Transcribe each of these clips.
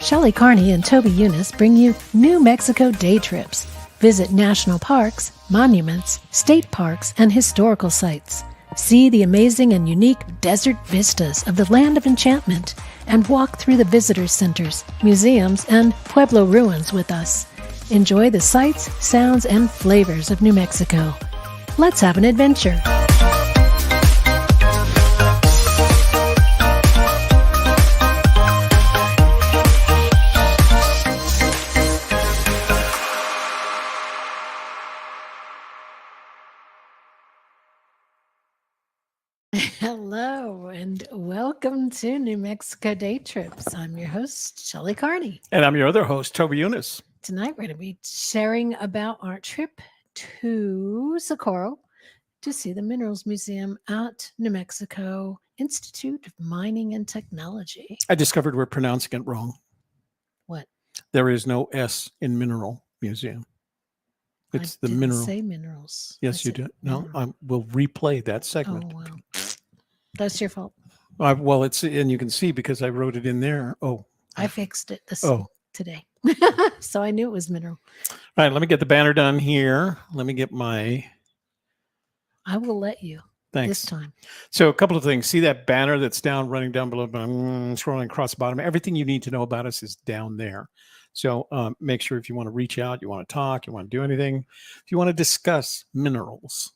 Shelley Carney and Toby Eunice bring you New Mexico day trips. Visit national parks, monuments, state parks, and historical sites. See the amazing and unique desert vistas of the Land of Enchantment and walk through the visitor centers, museums, and Pueblo ruins with us. Enjoy the sights, sounds, and flavors of New Mexico. Let's have an adventure. Hello, and welcome to New Mexico Day Trips. I'm your host, Shelley Carney. And I'm your other host, Toby Eunice. Tonight, we're going to be sharing about our trip to Socorro to see the Minerals Museum at New Mexico Institute of Mining and Technology. I discovered we're pronouncing it wrong. What? There is no S in Mineral Museum. It's the mineral. Say minerals. Yes, you did. No, I will replay that segment. Oh, well. That's your fault. Well, it's, and you can see because I wrote it in there. Oh, I fixed it today. So I knew it was mineral. All right, let me get the banner done here. Let me get my... I will let you. Thanks. This time. So a couple of things. See that banner that's down, running down below, but I'm scrolling across the bottom. Everything you need to know about us is down there. So make sure if you want to reach out, you want to talk, you want to do anything, if you want to discuss minerals,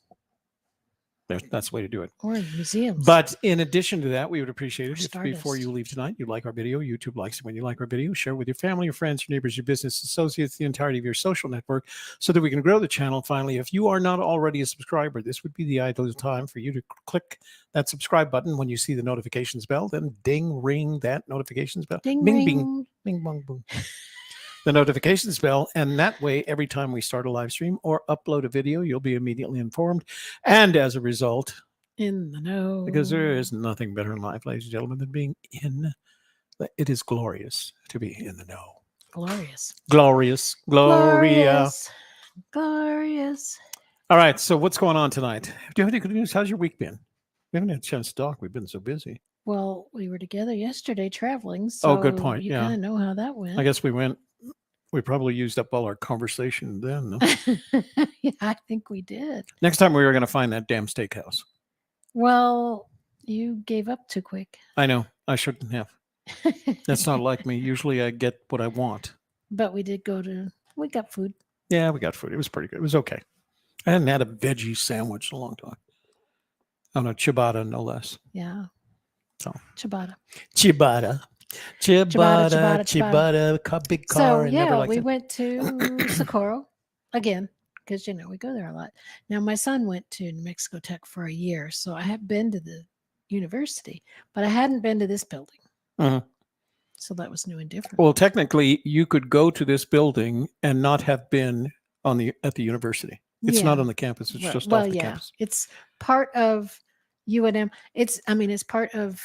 that's the way to do it. Or museums. But in addition to that, we would appreciate it if before Stardust. you leave tonight, you like our video. YouTube likes it when you like our video. Share it with your family, your friends, your neighbors, your business associates, the entirety of your social network, so that we can grow the channel. Finally, if you are not already a subscriber, this would be the ideal time for you to click that subscribe button. When you see the notifications bell, then ding, ring that notifications bell. Ding, Bing, ring. bing, bing, bong, boom. The notifications bell, and that way every time we start a live stream or upload a video, you'll be immediately informed, and as a result, in the know. because there is nothing better in life, ladies and gentlemen, than being in. It is glorious to be in the know. Glorious. Glorious. Gloria. Glorious. All right, so what's going on tonight? Do you have any good news? How's your week been? We haven't had a chance to talk. We've been so busy. Well, we were together yesterday traveling, so good point. You Yeah. kind of know how that went. I guess we probably used up all our conversation then. No? Yeah, I think we did. Next time we were going to find that damn steakhouse. Well, you gave up too quick. I know. I shouldn't have. That's not like me. Usually I get what I want. But we got food. Yeah, we got food. It was pretty good. It was okay. I hadn't had a veggie sandwich in a long time. Oh, no, ciabatta, no less. Yeah. So Ciabatta. Ciabatta. Big car. So, and yeah, never liked we it. went to Socorro again, because, we go there a lot. Now, my son went to New Mexico Tech for a year, so I have been to the university, but I hadn't been to this building. Mhm. So that was new and different. Well, technically, you could go to this building and not have been at the university. It's not on the campus. It's just off the campus. It's part of UNM. It's part of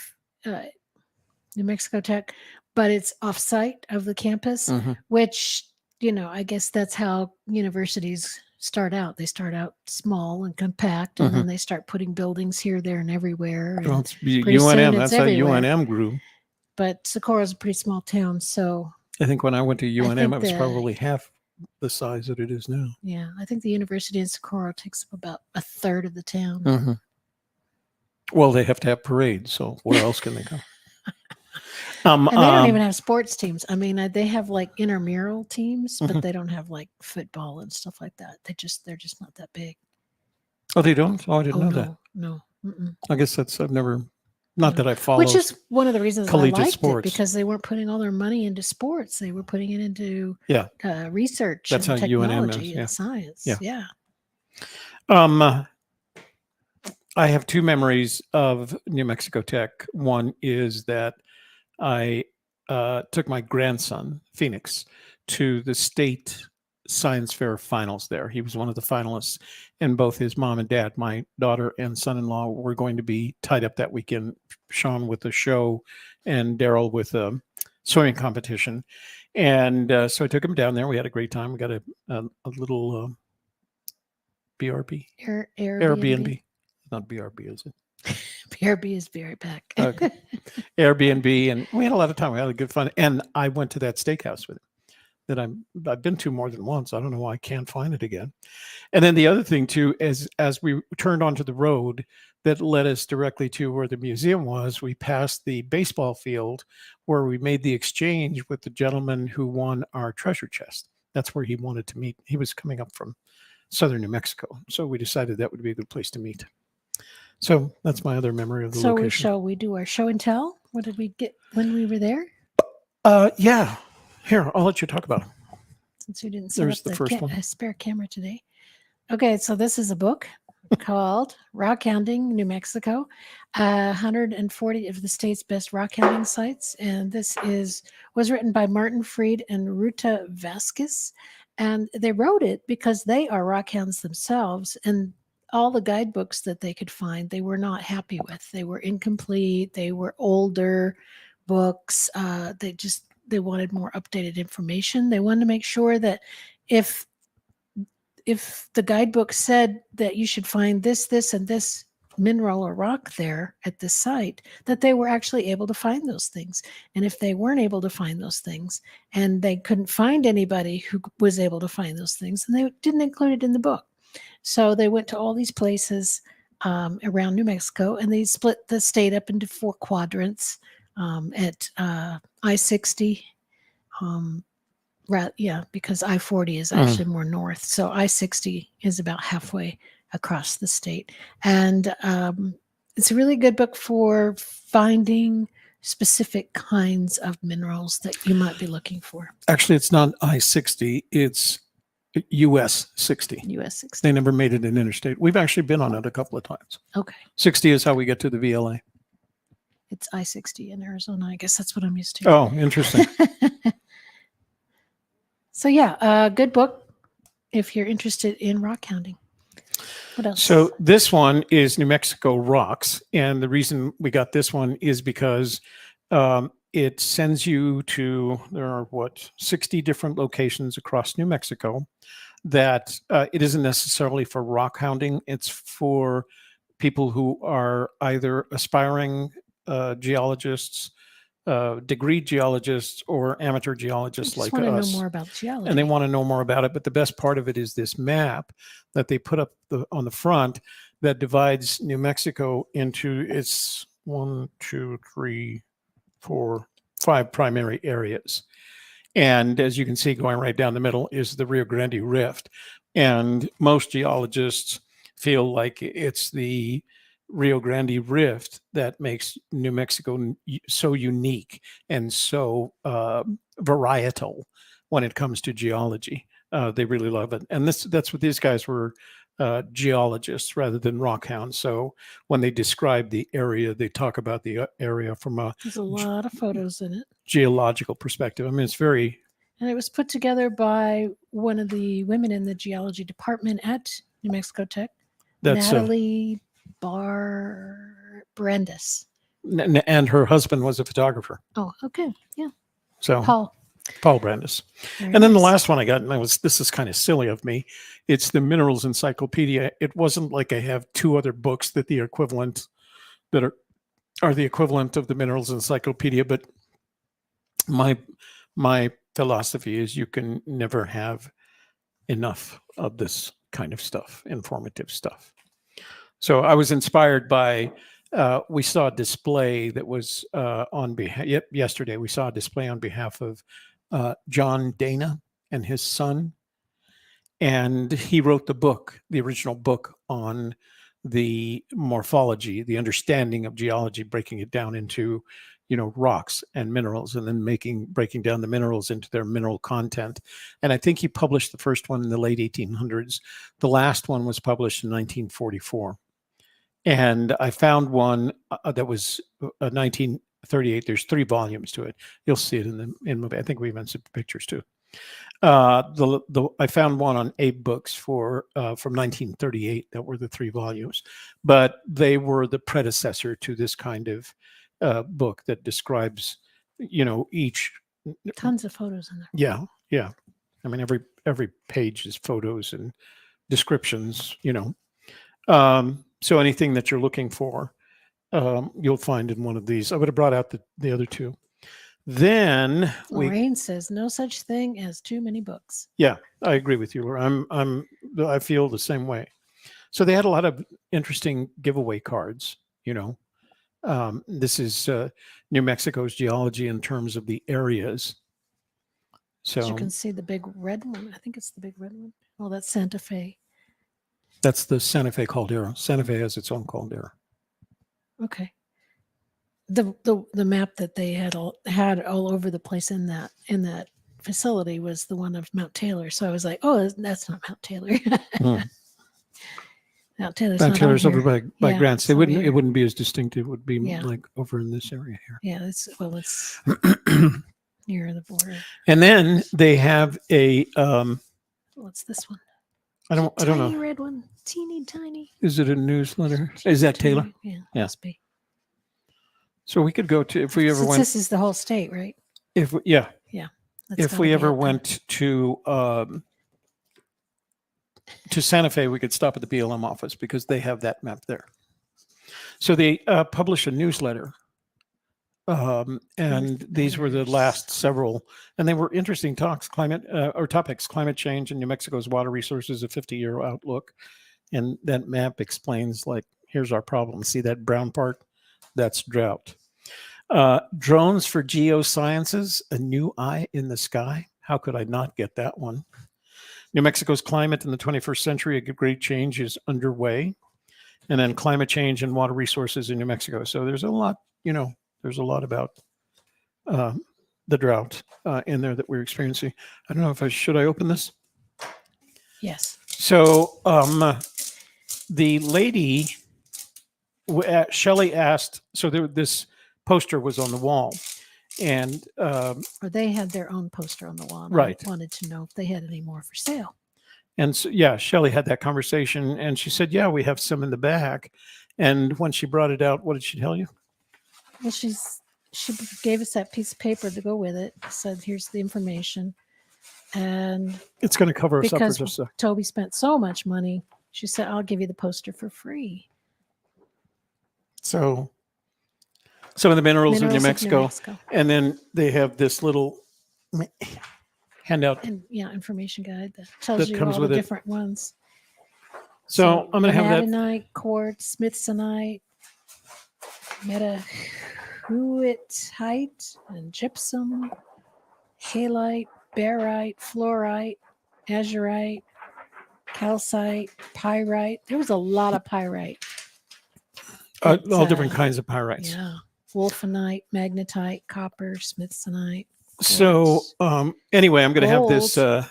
New Mexico Tech, but it's off-site of the campus, which, I guess that's how universities start out. They start out small and compact, and then they start putting buildings here, there, and everywhere. Well, And it's pretty soon UNM. it's That's how everywhere. UNM grew. But Socorro's a pretty small town, so I think when I went to UNM, it was the- probably half the size that it is now. yeah, I think the university in Socorro takes up about a third of the town. Well, they have to have parades, so where else can they go? And they don't even have sports teams. They have like intramural teams, but they don't have like football and stuff like that. They're just not that big. Oh, they don't? Oh, I didn't know that. No. Mm-mm. I guess I've never, not that I follow. Which is one of the reasons I collegiate liked sports. it, because they weren't putting all their money into sports. They were putting it into research That's and how UNM is, technology and science. Yeah. Yeah. I have two memories of New Mexico Tech. One is that I took my grandson, Phoenix, to the state science fair finals there. He was one of the finalists, and both his mom and dad, my daughter and son-in-law, were going to be tied up that weekend, Sean with a show and Daryl with a swimming competition. And so I took him down there. We had a great time. We got a little BRB. Airbnb. Not BRB, is it? BRB is very back. Okay. Airbnb, and we had a lot of time. We had a good fun, and I went to that steakhouse with him that I've been to more than once. I don't know why I can't find it again. And then the other thing too is, as we turned onto the road that led us directly to where the museum was, we passed the baseball field where we made the exchange with the gentleman who won our treasure chest. That's where he wanted to meet. He was coming up from southern New Mexico, so we decided that would be a good place to meet. So that's my other memory of the So location. we do our show and tell. What did we get when we were there? Yeah. Here, I'll let you talk about it. Since we didn't set There's up the first one. a spare camera today. Okay, so this is a book called Rock Hounding, New Mexico, 140 of the state's best rock hounding sites. And this was written by Martin Freed and Ruta Vasquez. And they wrote it because they are rock hounds themselves. And all the guidebooks that they could find, they were not happy with. They were incomplete. They were older books. They wanted more updated information. They wanted to make sure that if the guidebook said that you should find this, and this mineral or rock there at this site, that they were actually able to find those things. And if they weren't able to find those things and they couldn't find anybody who was able to find those things, then they didn't include it in the book. So they went to all these places around New Mexico, and they split the state up into 4 quadrants at I-60. Because I-40 is actually more north. So I-60 is about halfway across the state. And it's a really good book for finding specific kinds of minerals that you might be looking for. Actually, it's not I-60. It's US 60. US 60. They never made it an interstate. We've actually been on it a couple of times. Okay. 60 is how we get to the VLA. It's I-60 in Arizona. I guess that's what I'm used to. Oh, interesting. So yeah, good book if you're interested in rock hounding. What else? So this one is New Mexico Rocks. And the reason we got this one is because it sends you to, there are 60 different locations across New Mexico that it isn't necessarily for rock hounding. It's for people who are either aspiring geologists, degree geologists, or amateur geologists like us. Just want to know more about geology. And they want to know more about it. But the best part of it is this map that they put up on the front that divides New Mexico into its 1, 2, 3, 4, 5 primary areas. And as you can see, going right down the middle is the Rio Grande Rift. And most geologists feel like it's the Rio Grande Rift that makes New Mexico so unique and so varietal when it comes to geology. They really love it. And that's what these guys were, geologists rather than rock hounds. So when they describe the area, they talk about the area from there's a lot of photos in it. Geological perspective. I mean, it's very... And it was put together by one of the women in the geology department at New Mexico Tech, Natalie Brandis. And her husband was a photographer. Oh, okay. Yeah. So Paul Brandis. Very and then nice. the last one I got, and this is kind of silly of me. It's the Minerals Encyclopedia. It wasn't like I have 2 other books that are the equivalent of the Minerals Encyclopedia, but my philosophy is you can never have enough of this kind of stuff, informative stuff. So I was inspired by, we saw a display that was on behalf, yesterday we saw a display on behalf of John Dana and his son. And he wrote the original book on the morphology, the understanding of geology, breaking it down into, rocks and minerals, and then breaking down the minerals into their mineral content. And I think he published the first one in the late 1800s. The last one was published in 1944. And I found one that was 1938. There's 3 volumes to it. You'll see it in the movie. I think we even sent pictures too. I found one on Abe Books from 1938 that were the 3 volumes, but they were the predecessor to this kind of book that describes, each. Tons of photos in there. Yeah. I mean, every page is photos and descriptions. So anything that you're looking for, you'll find in one of these. I would have brought out the other two. Then Lorraine says no such thing as too many books. Yeah, I agree with you, Laura. I feel the same way. So they had a lot of interesting giveaway cards. This is New Mexico's geology in terms of the areas. As you So can see the big red one. I think it's the big red one. Oh, that's Santa Fe. that's the Santa Fe caldera. Santa Fe has its own caldera. Okay. The map that they had all over the place in that facility was the one of Mount Taylor. So I was like, oh, that's not Mount Taylor. Mount Taylor's Mount not Taylor's on over here. by Yeah, Grants. it's It over wouldn't here. be as distinct. It would be Yeah. like over in this area here. Yeah, it's near the border. And then they have a What's this one? I don't know. Tiny red one, teeny tiny. Is it a newsletter? Is that Taylor? Tiny. Yeah, Yeah. must be. So we could go to if we ever Since went. this is the whole state, right? If That's we gotta ever be it then. went to Santa Fe, we could stop at the BLM office because they have that map there. So they publish a newsletter, and these were the last several, and they were interesting talks. Topics: climate change in New Mexico's water resources, a 50-year outlook, and that map explains like here's our problem. See that brown part? That's drought. Drones for geosciences, a new eye in the sky. How could I not get that one? New Mexico's climate in the 21st century, a great change is underway. And then climate change and water resources in New Mexico. So there's a lot, there's a lot about the drought in there that we're experiencing. I don't know if should I open this? Yes. So the lady, Shelley asked, so this poster was on the wall, and Or they had their own poster on the wall. And Right. I wanted to know if they had any more for sale. and so, yeah, Shelley had that conversation, and she said, yeah, we have some in the back. And when she brought it out, what did she tell you? Well, she gave us that piece of paper to go with it. Said, here's the information. And It's going to cover us up for because just a Toby spent so much money, she said, I'll give you the poster for free. So some of the minerals of New Mexico. And then they have this little handout. And information guide that tells That you comes all with the it. different ones. So I'm going to have that. Vanadinite, quartz, smithsonite, metahuitite, and gypsum, halite, barite, fluorite, azurite, calcite, pyrite. There was a lot of pyrite. All different kinds of pyrites. Yeah. Wolfenite, magnetite, copper, smithsonite. So anyway, I'm going to have this Gold.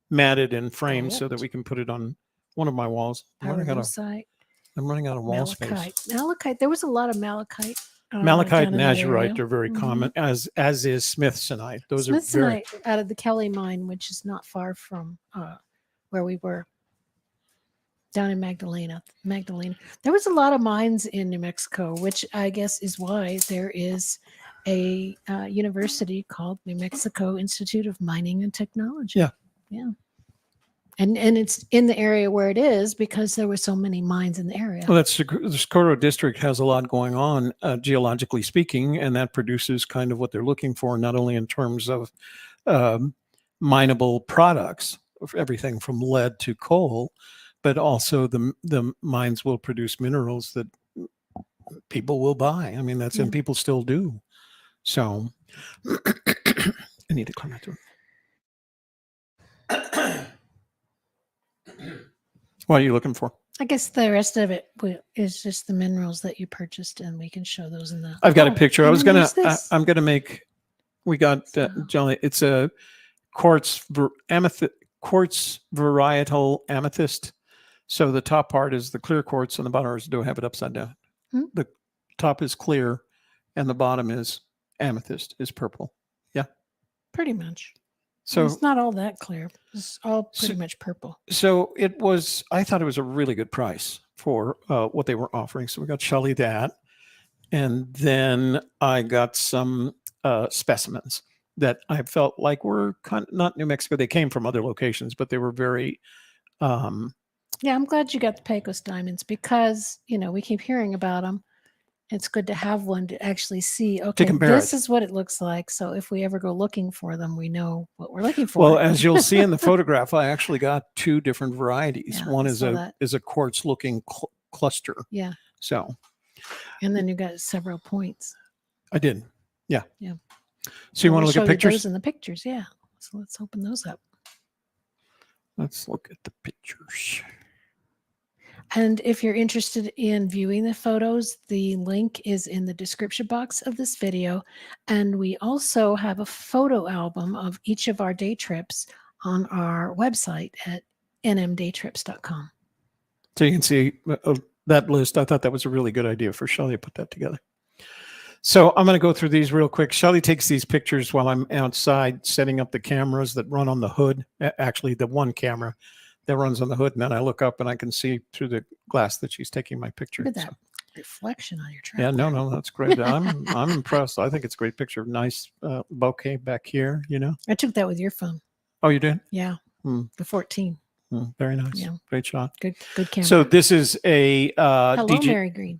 matted and framed so that Gold. we can put it on one of my walls. I'm running out of wall space. Malachite. There was a lot of malachite. Malachite and down in that azurite area. are very common, as is smithsonite. Those are very. Smithsonite out of the Kelly mine, which is not far from where we were. Down in Magdalena. There was a lot of mines in New Mexico, which I guess is why there is a university called New Mexico Institute of Mining and Technology. Yeah. And it's in the area where it is because there were so many mines in the area. Well, the Socorro district has a lot going on, geologically speaking, and that produces kind of what they're looking for, not only in terms of mineable products, everything from lead to coal, but also the mines will produce minerals that people will buy. I mean, and people still do. So I need to clear my throat. What are you looking for? I guess the rest of it is just the minerals that you purchased, and we can show those in the. I've got a picture. I'm gonna make. We got Jolly. It's a quartz varietal amethyst. So the top part is the clear quartz, and the bottom is, do I have it upside down? Hmm? The top is clear, and the bottom is amethyst, is purple. Yeah, pretty much. So it's not all that clear. It's all pretty much purple. So I thought it was a really good price for what they were offering. So we got Shelley that. And then I got some specimens that I felt like were kind of not New Mexico. They came from other locations, but they were very. Yeah, I'm glad you got the Pecos diamonds because, we keep hearing about them. It's good to have one to actually see, okay, compare this it. is what it looks like. So if we ever go looking for them, we know what we're looking for. Well, as you'll see in the photograph, I actually got two different varieties. Yeah, One I is saw a that. is a quartz looking cluster. Yeah. So And then you got several points. I did. Yeah. Yeah. So you want to look show at you pictures? those in the pictures. Yeah. So let's open those up. Let's look at the pictures. And if you're interested in viewing the photos, the link is in the description box of this video. And we also have a photo album of each of our day trips on our website at nmdaytrips.com. So you can see that list. I thought that was a really good idea for Shelley to put that together. So I'm going to go through these real quick. Shelley takes these pictures while I'm outside setting up the cameras that run on the hood. Actually, the one camera that runs on the hood. And then I look up and I can see through the glass that she's taking my picture. Look at that reflection on your truck. Yeah, no, that's great. I'm impressed. I think it's a great picture. Nice bouquet back here, you know. I took that with your phone. Oh, you did? Yeah. The 14. Very nice. Yeah. Great shot. Good camera. So this is a Hello, Mary Green.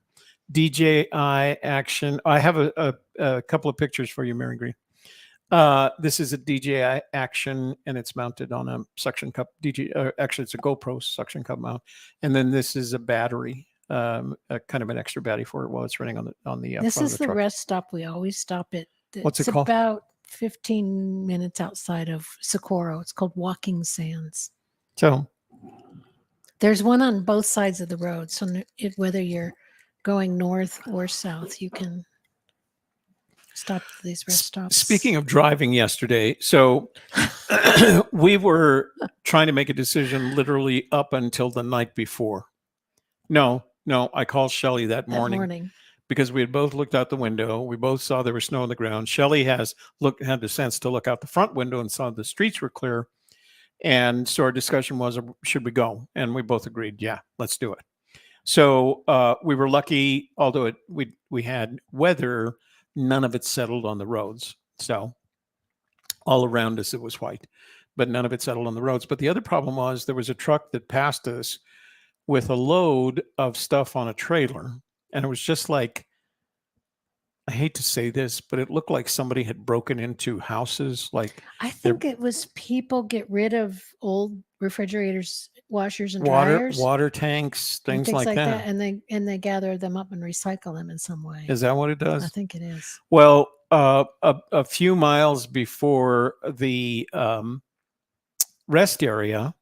DJI action. I have a couple of pictures for you, Mary Green. This is a DJI action, and it's mounted on a suction cup. Actually, it's a GoPro suction cup mount, and then this is a battery, kind of an extra battery for it while it's running on the. This front is of the the truck. rest stop we always stop at. What's it it's called? About 15 minutes outside of Socorro. It's called Walking Sands. So there's one on both sides of the road. So whether you're going north or south, you can stop at these rest stops. Speaking of driving yesterday, so we were trying to make a decision literally up until the night before. No, I called Shelley that morning because we had both looked out the window. We both saw there was snow on the ground. Shelley had the sense to look out the front window and saw the streets were clear. And so our discussion was, should we go? And we both agreed, yeah, let's do it. So we were lucky, although we had weather, none of it settled on the roads. So all around us, it was white, but none of it settled on the roads. But the other problem was there was a truck that passed us with a load of stuff on a trailer. And it was just like, I hate to say this, but it looked like somebody had broken into houses. Like I think it was people get rid of old refrigerators, washers, and dryers, water tanks, things like that, and they gather them up and recycle them in some way. Is that what it does? I think it is. Well, a few miles before the rest area,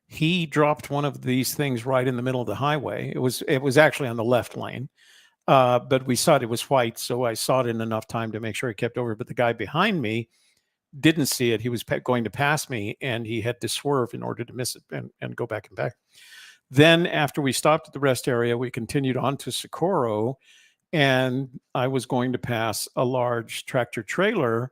he dropped one of these things right in the middle of the highway. It was actually on the left lane. But we saw it was white, so I saw it in enough time to make sure he kept over. But the guy behind me didn't see it. He was going to pass me, and he had to swerve in order to miss it and go back and back. Then after we stopped at the rest area, we continued on to Socorro, and I was going to pass a large tractor trailer,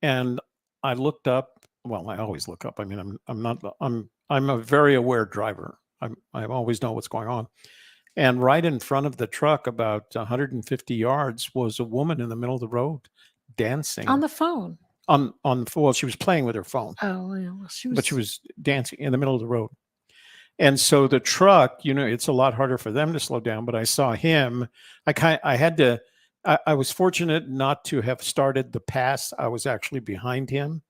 and I looked up. Well, I always look up. I mean, I'm a very aware driver. I always know what's going on. And right in front of the truck, about 150 yards, was a woman in the middle of the road dancing on the phone. Well, she was playing with her phone. Oh, yeah. Well, she was dancing in the middle of the road. And so the truck, it's a lot harder for them to slow down. But I saw him. I was fortunate not to have started the pass. I was actually behind him,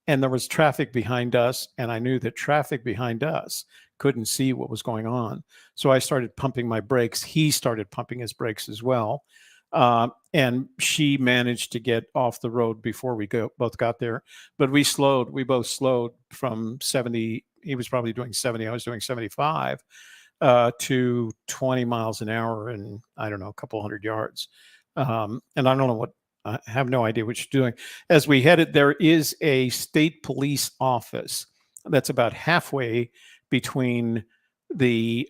and there was traffic behind us, and I knew that traffic behind us couldn't see what was going on. So I started pumping my brakes. He started pumping his brakes as well. And she managed to get off the road before we both got there. But we both slowed from 70. He was probably doing 70. I was doing 75 to 20 miles an hour and I don't know, a couple hundred yards. And I don't know I have no idea what she's doing. As we headed, there is a state police office that's about halfway between the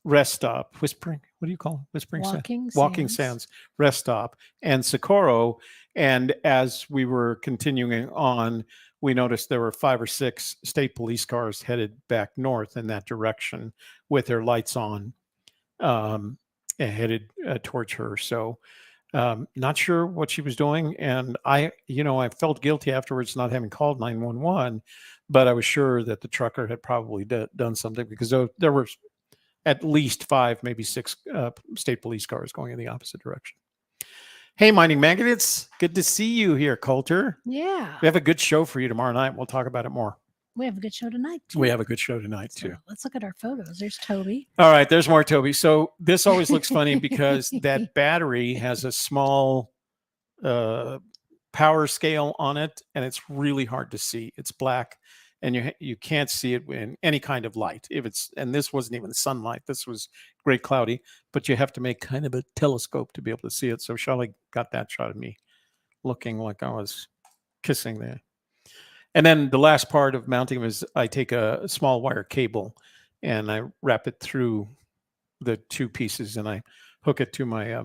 rest stop, what do you call it? Walking Sands rest stop and Socorro. And as we were continuing on, we noticed there were 5 or 6 state police cars headed back north in that direction with their lights on, and headed towards her. So not sure what she was doing. And I felt guilty afterwards not having called 911, but I was sure that the trucker had probably done something because there were at least 5, maybe 6 state police cars going in the opposite direction. Hey, Mining Maggots, good to see you here, Coulter. Yeah. We have a good show for you tomorrow night. We'll talk about it more. We have a good show tonight, too. We have a good show tonight, So too. let's look at our photos. There's Toby. All right, there's more Toby. So this always looks funny because that battery has a small power scale on it, and it's really hard to see. It's black, and you can't see it in any kind of light. And this wasn't even sunlight. This was gray cloudy, but you have to make kind of a telescope to be able to see it. So Shelley got that shot of me looking like I was kissing there. And then the last part of mounting is I take a small wire cable and I wrap it through the 2 pieces and I hook it to my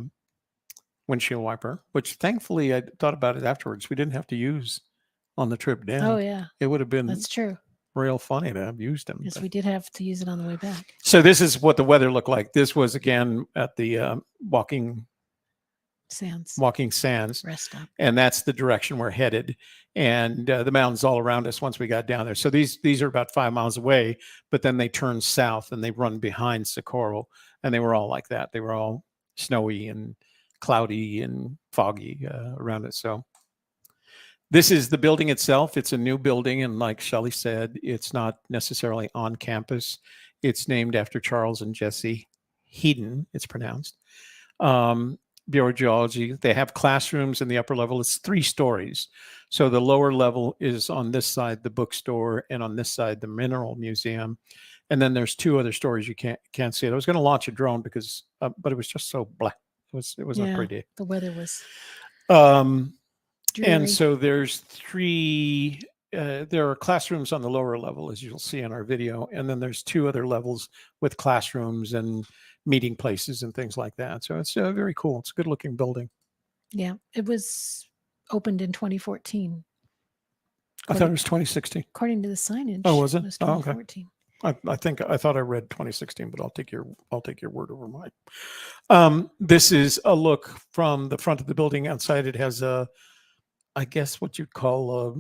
windshield wiper, which thankfully I thought about it afterwards. We didn't have to use on the trip down. Oh, yeah. It would have been That's true. real funny to have used them. Yes, we did have to use it on the way back. So this is what the weather looked like. This was, again, at the walking sands rest stop, and that's the direction we're headed, and the mountains all around us once we got down there. So these are about 5 miles away, but then they turn south and they run behind Socorro, and they were all like that. They were all snowy and cloudy and foggy around it. So this is the building itself. It's a new building, and like Shelley said, it's not necessarily on campus. It's named after Charles and Jesse Heaton, it's pronounced. Bureau of Geology. They have classrooms in the upper level. It's 3 stories. So the lower level is on this side, the bookstore, and on this side, the mineral museum. And then there's 2 other stories you can't see it. I was going to launch a drone because, but it was just so black. It was a pretty day. The weather was. And so there's 3. There are classrooms on the lower level, as you'll see in our video, and then there's 2 other levels with classrooms and meeting places and things like that. So it's very cool. It's a good looking building. Yeah, it was opened in 2014. I thought it was 2016. According to the signage. Oh, was it? It was 2014. Okay. I thought I read 2016, but I'll take your word over mine. This is a look from the front of the building. Outside, it has I guess what you'd call a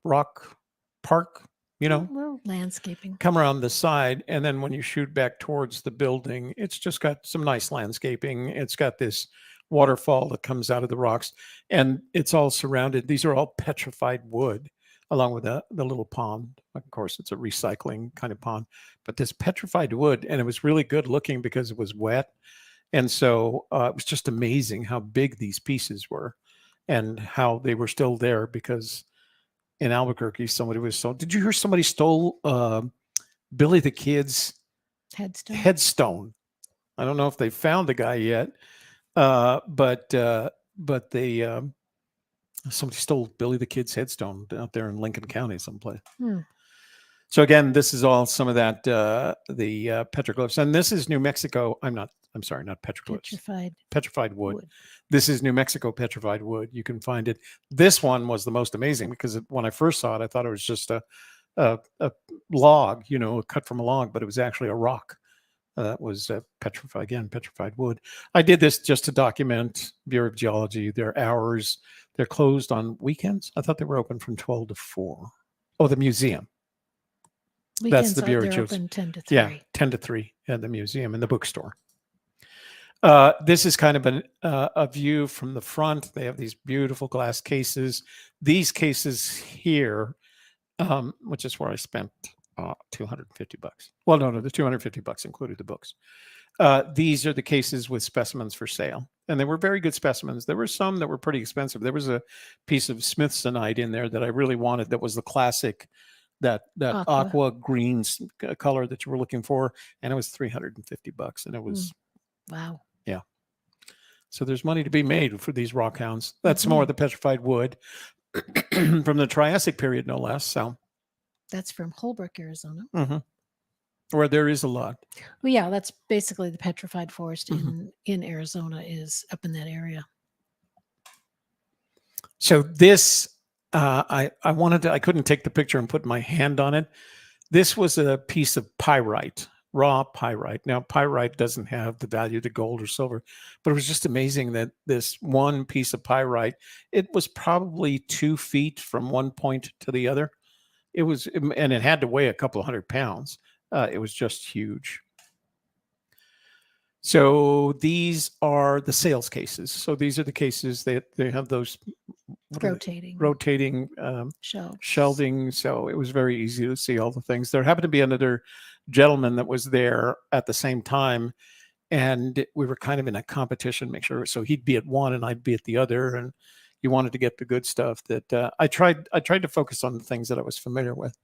rock park. Well, landscaping. Come around the side, and then when you shoot back towards the building, it's just got some nice landscaping. It's got this waterfall that comes out of the rocks, and it's all surrounded. These are all petrified wood, along with the little pond. Of course, it's a recycling kind of pond, but this petrified wood, and it was really good looking because it was wet, and so it was just amazing how big these pieces were, and how they were still there because. In Albuquerque, did you hear somebody stole Billy the Kid's headstone? I don't know if they found the guy yet, but they somebody stole Billy the Kid's headstone out there in Lincoln County someplace. So again, this is all some of that the petroglyphs, and this is New Mexico. I'm sorry, not petroglyphs. Petrified wood. This is New Mexico petrified wood. You can find it. This one was the most amazing because when I first saw it, I thought it was just a log, cut from a log, but it was actually a rock. That was petrified wood. I did this just to document Bureau of Geology, their hours. They're closed on weekends. I thought they were open from 12 to 4. Oh, the museum. Weekends, that's the Bureau of Geology. Open 10 to 3. Yeah, 10 to 3 at the museum and the bookstore. This is kind of a view from the front. They have these beautiful glass cases. These cases here, which is where I spent $250. Well, no, the $250 included the books. These are the cases with specimens for sale, and they were very good specimens. There were some that were pretty expensive. There was a piece of Smithsonite in there that I really wanted. That was the classic, that aqua green color that you were looking for, and it was $350, and it was wow. Yeah. So there's money to be made for these rock hounds. That's more of the petrified wood from the Triassic period, no less. So that's from Holbrook, Arizona. Where there is a lot. Well, yeah, that's basically the petrified forest in Arizona is up in that area. So this, I couldn't take the picture and put my hand on it. This was a piece of pyrite. Raw pyrite. Now, pyrite doesn't have the value to gold or silver, but it was just amazing that this one piece of pyrite, it was probably 2 feet from one point to the other. And it had to weigh a couple of 100 pounds. It was just huge. So these are the sales cases. So these are the cases that they have those rotating shelving. So it was very easy to see all the things. There happened to be another gentleman that was there at the same time, and we were kind of in a competition, make sure. So he'd be at one and I'd be at the other, and you wanted to get the good stuff. That I tried to focus on the things that I was familiar with.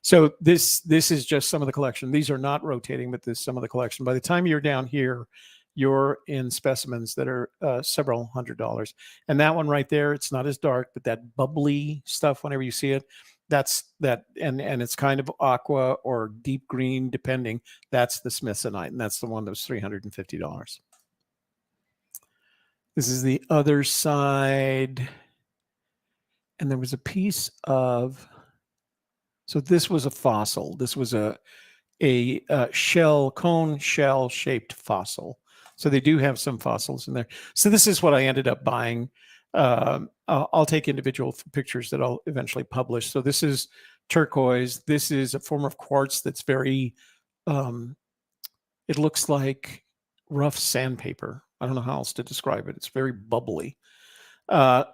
So this is just some of the collection. These are not rotating, but this is some of the collection. By the time you're down here, you're in specimens that are several $100s. And that one right there, it's not as dark, but that bubbly stuff, whenever you see it, that's that, and it's kind of aqua or deep green, depending. That's the Smithsonite, and that's the one that was $350. This is the other side, and there was a piece of. So this was a fossil. This was a cone shell shaped fossil. So they do have some fossils in there. So this is what I ended up buying. I'll take individual pictures that I'll eventually publish. So this is turquoise. This is a form of quartz that's very, it looks like rough sandpaper. I don't know how else to describe it. It's very bubbly.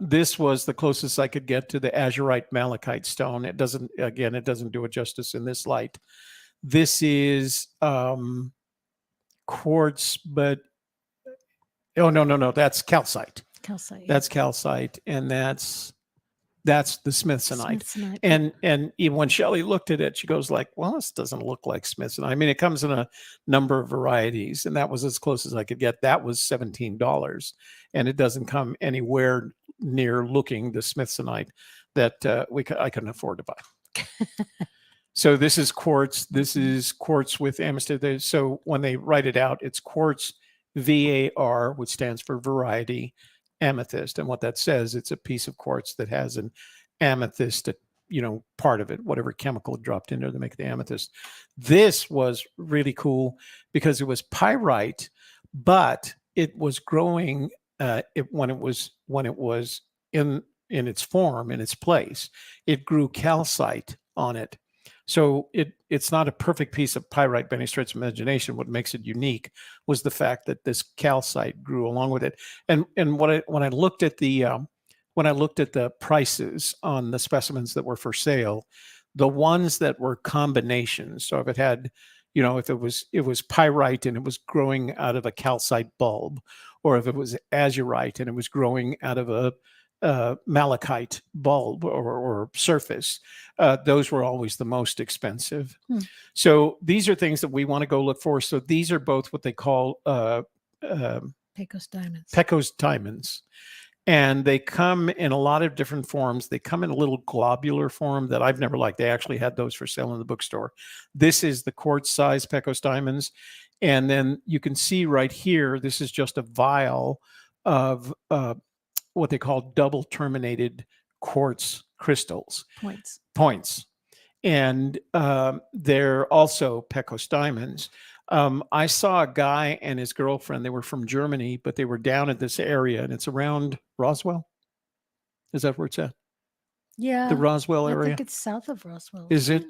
This was the closest I could get to the azurite malachite stone. It doesn't do it justice in this light. This is quartz, but no, that's calcite. That's calcite, and that's the Smithsonite. And even when Shelley looked at it, she goes like, well, this doesn't look like Smithsonite. I mean, it comes in a number of varieties, and that was as close as I could get. That was $17, and it doesn't come anywhere near looking the Smithsonite that I couldn't afford to buy. So this is quartz. This is quartz with amethyst. So when they write it out, it's quartz VAR, which stands for variety, amethyst. And what that says, it's a piece of quartz that has an amethyst, part of it, whatever chemical dropped in there to make the amethyst. This was really cool because it was pyrite, but it was growing when it was in its form, in its place. It grew calcite on it. So it's not a perfect piece of pyrite by any stretch of imagination. What makes it unique was the fact that this calcite grew along with it. And when I looked at the prices on the specimens that were for sale, the ones that were combinations. So if it had, if it was pyrite and it was growing out of a calcite bulb, or if it was azurite and it was growing out of a malachite bulb or surface, those were always the most expensive. So these are things that we want to go look for. So these are both what they call Pecos diamonds. And they come in a lot of different forms. They come in a little globular form that I've never liked. They actually had those for sale in the bookstore. This is the quartz size Pecos diamonds. And then you can see right here, this is just a vial of what they call double terminated quartz crystals. Points. And they're also Pecos diamonds. I saw a guy and his girlfriend. They were from Germany, but they were down at this area, and it's around Roswell. Is that where it's at? Yeah. The Roswell area? I think it's south of Roswell. Is it?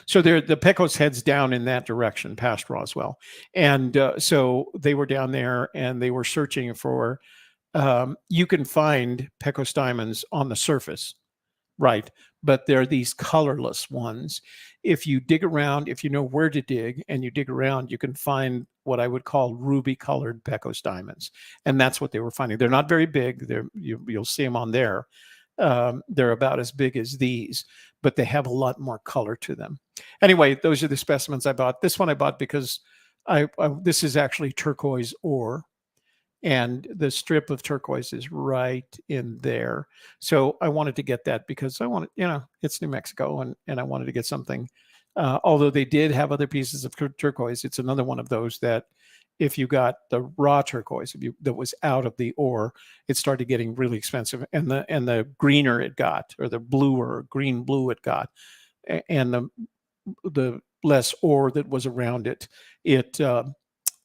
So the Pecos heads down in that direction past Roswell. And so they were down there, and they were searching for, you can find Pecos diamonds on the surface, right? But they're these colorless ones. If you dig around, if you know where to dig and you dig around, you can find what I would call ruby colored Pecos diamonds. And that's what they were finding. They're not very big. You'll see them on there. They're about as big as these, but they have a lot more color to them. Anyway, those are the specimens I bought. This one I bought because this is actually turquoise ore. And the strip of turquoise is right in there. So I wanted to get that because I wanted, it's New Mexico, and I wanted to get something. Although they did have other pieces of turquoise, it's another one of those that if you got the raw turquoise that was out of the ore, it started getting really expensive. And the greener it got, or the bluer, green blue it got, and the less ore that was around it,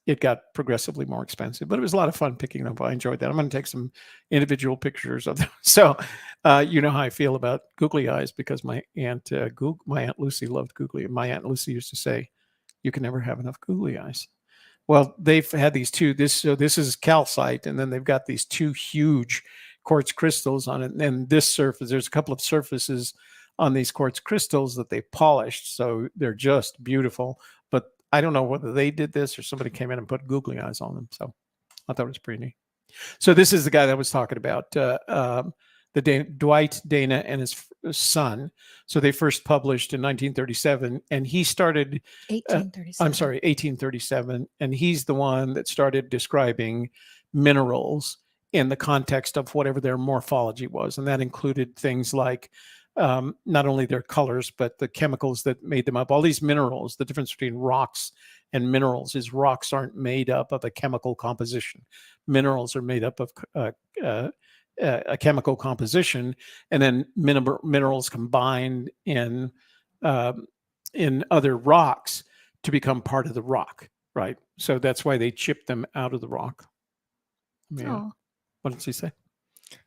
it got progressively more expensive, but it was a lot of fun picking them up. I enjoyed that. I'm going to take some individual pictures of them. So, you know how I feel about googly eyes because my aunt Lucy loved googly. My aunt Lucy used to say, "You can never have enough googly eyes." Well, they've had these two. So this is calcite, and then they've got these two huge quartz crystals on it. And this surface, there's a couple of surfaces on these quartz crystals that they polished, so they're just beautiful. But I don't know whether they did this or somebody came in and put googly eyes on them. So I thought it was pretty neat. So this is the guy that I was talking about, Dwight Dana and his son. So they first published in 1937, and he started. 1837. I'm sorry, 1837, and he's the one that started describing minerals in the context of whatever their morphology was, and that included things like not only their colors but the chemicals that made them up. All these minerals. The difference between rocks and minerals is rocks aren't made up of a chemical composition. Minerals are made up of a chemical composition, and then minerals combined in other rocks to become part of the rock, right? So that's why they chip them out of the rock. Yeah. What did she say?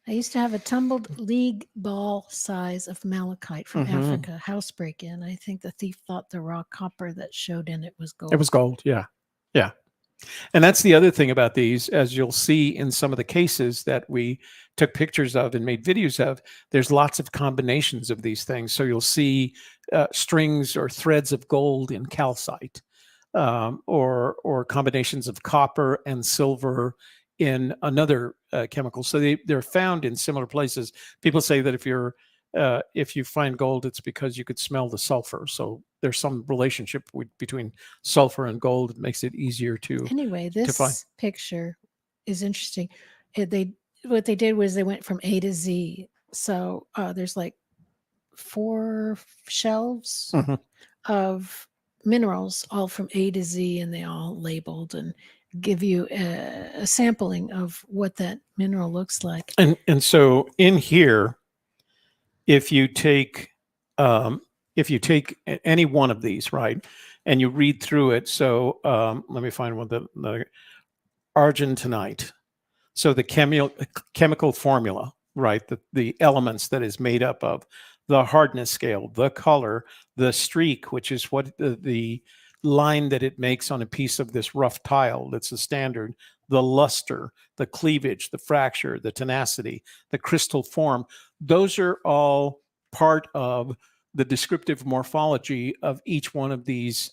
I used to have a tumbled league ball size of malachite from Africa, housebreak in. I think the thief thought the raw copper that showed in it was gold. It was gold, yeah. Yeah. And that's the other thing about these, as you'll see in some of the cases that we took pictures of and made videos of, there's lots of combinations of these things. So you'll see strings or threads of gold in calcite, or combinations of copper and silver in another chemical. So they're found in similar places. People say that if you find gold, it's because you could smell the sulfur. So there's some relationship between sulfur and gold. It makes it easier to. Anyway, this picture is interesting. What they did was they went from A to Z. So there's like 4 shelves of minerals, all from A to Z, and they all labeled and give you a sampling of what that mineral looks like. And so in here, if you take any one of these, right, and you read through it. So let me find one, the argentinite. So the chemical formula, right, the elements that is made up of, the hardness scale, the color, the streak, which is what the line that it makes on a piece of this rough tile that's the standard, the luster, the cleavage, the fracture, the tenacity, the crystal form. Those are all part of the descriptive morphology of each one of these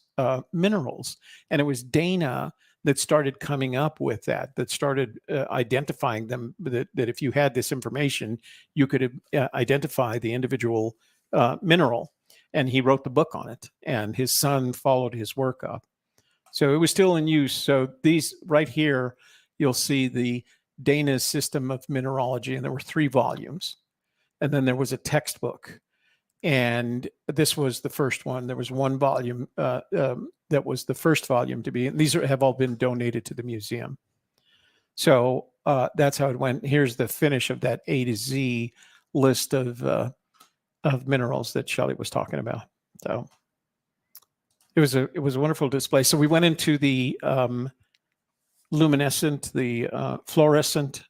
minerals. And it was Dana that started coming up with that started identifying them, that if you had this information, you could identify the individual mineral. And he wrote the book on it, and his son followed his work up. So it was still in use. So these right here, you'll see the Dana's System of Mineralogy, and there were 3 volumes. And then there was a textbook. And this was the first one. There was 1 volume that was the first volume to be. And these have all been donated to the museum. So that's how it went. Here's the finish of that A to Z list of minerals that Shelley was talking about. So it was a wonderful display. So we went into the luminescent, the fluorescent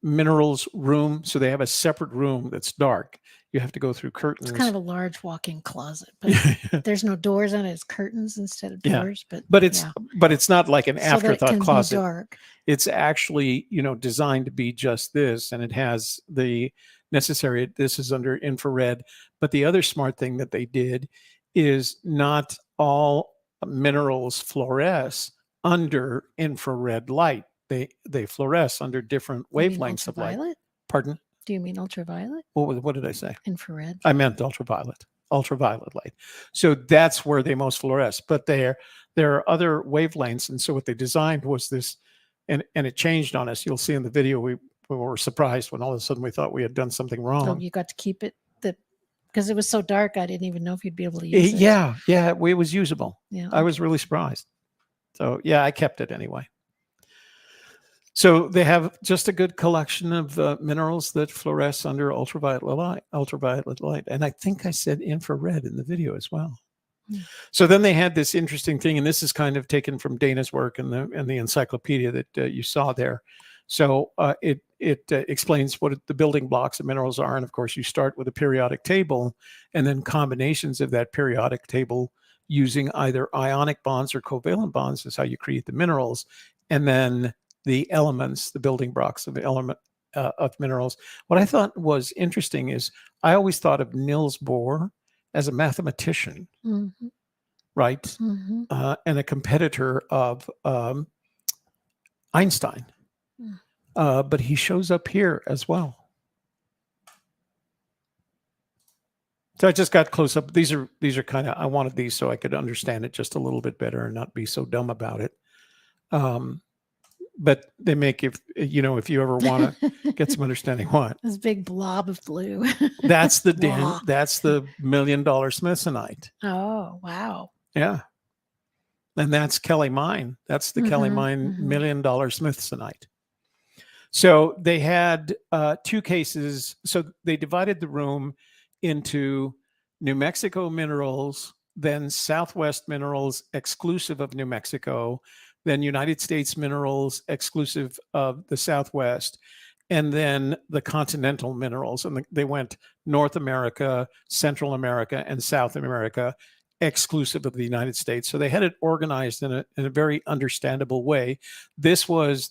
minerals room. So they have a separate room that's dark. You have to go through curtains. It's kind of a large walk-in closet, but there's no doors on it. It's curtains instead of doors. But it's not like an afterthought closet. Dark. It's actually, designed to be just this, and it has the necessary. This is under infrared. But the other smart thing that they did is not all minerals fluoresce under infrared light. They fluoresce under different wavelengths of light. Pardon? Do you mean ultraviolet? What did I say? Infrared. I meant ultraviolet light. So that's where they most fluoresce. But there are other wavelengths, and so what they designed was this, and it changed on us. You'll see in the video we were surprised when all of a sudden we thought we had done something wrong. Oh, you got to keep it because it was so dark. I didn't even know if you'd be able to use it. Yeah, it was usable. Yeah, I was really surprised. So yeah, I kept it anyway. So they have just a good collection of minerals that fluoresce under ultraviolet light. And I think I said infrared in the video as well. So then they had this interesting thing, and this is kind of taken from Dana's work and the encyclopedia that you saw there. So it explains what the building blocks of minerals are. And of course, you start with a periodic table, and then combinations of that periodic table using either ionic bonds or covalent bonds is how you create the minerals. And then the elements, the building blocks of minerals. What I thought was interesting is I always thought of Niels Bohr as a mathematician, right? And a competitor of Einstein. But he shows up here as well. So I just got close up. These are kind of, I wanted these so I could understand it just a little bit better and not be so dumb about it. But they make, if you ever want to get some understanding, what this big blob of blue. that's the that's the $1 million Smithsonite. Oh, wow. Yeah. And that's Kelly Mine. That's the Kelly Mine $1 million Smithsonite. So they had 2 cases. So they divided the room into New Mexico minerals, then Southwest minerals exclusive of New Mexico, then United States minerals exclusive of the Southwest, and then the continental minerals. And they went North America, Central America, and South America exclusive of the United States. So they had it organized in a very understandable way. There was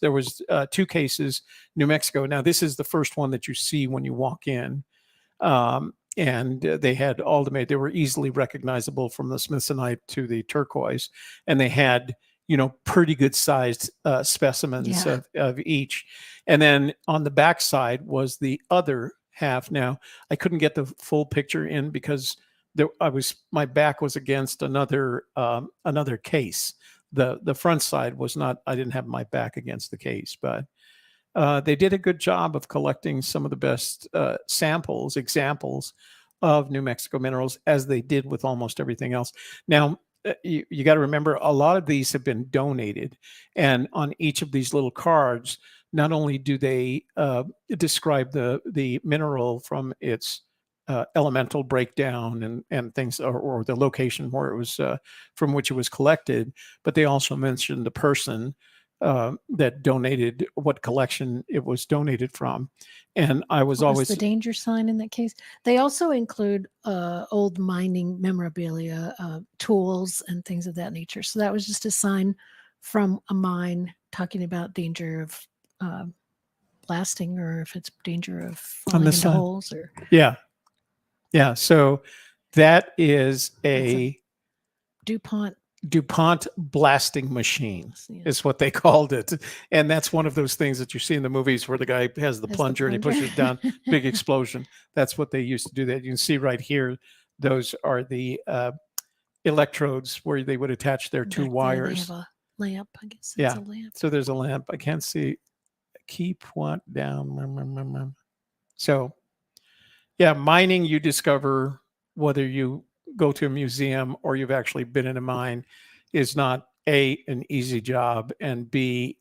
2 cases, New Mexico. Now, this is the first one that you see when you walk in. And they had aldemate. They were easily recognizable from the Smithsonite to the turquoise. And they had, pretty good sized specimens of each. And then on the back side was the other half. Now, I couldn't get the full picture in because my back was against another case. The front side was not, I didn't have my back against the case, but they did a good job of collecting some of the best examples of New Mexico minerals, as they did with almost everything else. Now, you got to remember, a lot of these have been donated, and on each of these little cards, not only do they describe the mineral from its elemental breakdown and things, or the location where it was from which it was collected, but they also mentioned the person that donated, what collection it was donated from. And I was always the danger sign in that case. They also include old mining memorabilia, tools, and things of that nature. So that was just a sign from a mine talking about danger of blasting, or if it's danger of falling into holes. Or yeah. So that is a DuPont blasting machine, is what they called it. And that's one of those things that you see in the movies where the guy has the plunger and he pushes down, big explosion. That's what they used to do. That you can see right here, those are the electrodes where they would attach their 2 wires. They have a lamp, I guess. Yeah. A lamp. So there's a lamp. I can't see. Keep what down. So yeah, mining, you discover, whether you go to a museum or you've actually been in a mine, is not A, an easy job, and B,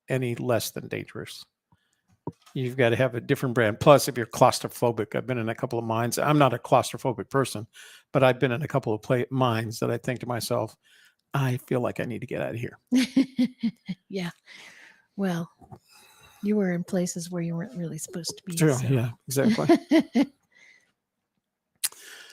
any less than dangerous. You've got to have a different brand. Plus, if you're claustrophobic, I've been in a couple of mines. I'm not a claustrophobic person, but I've been in a couple of mines that I think to myself, I feel like I need to get out of here. Yeah. Well, you were in places where you weren't really supposed to be. True. So. Yeah, exactly.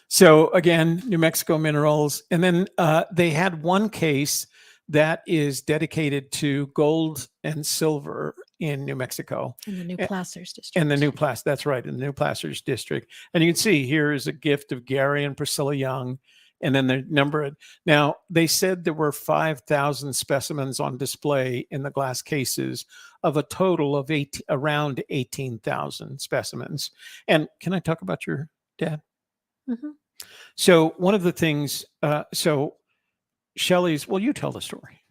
So again, New Mexico minerals. And then they had one case that is dedicated to gold and silver in New Mexico. In the New Placers district. That's right, in the New Placers district. And you can see here is a gift of Gary and Priscilla Young. And then the number. Now, they said there were 5,000 specimens on display in the glass cases, of a total of around 18,000 specimens. And can I talk about your dad? Mm-hmm. So one of the things, Shelley's, well, you tell the story.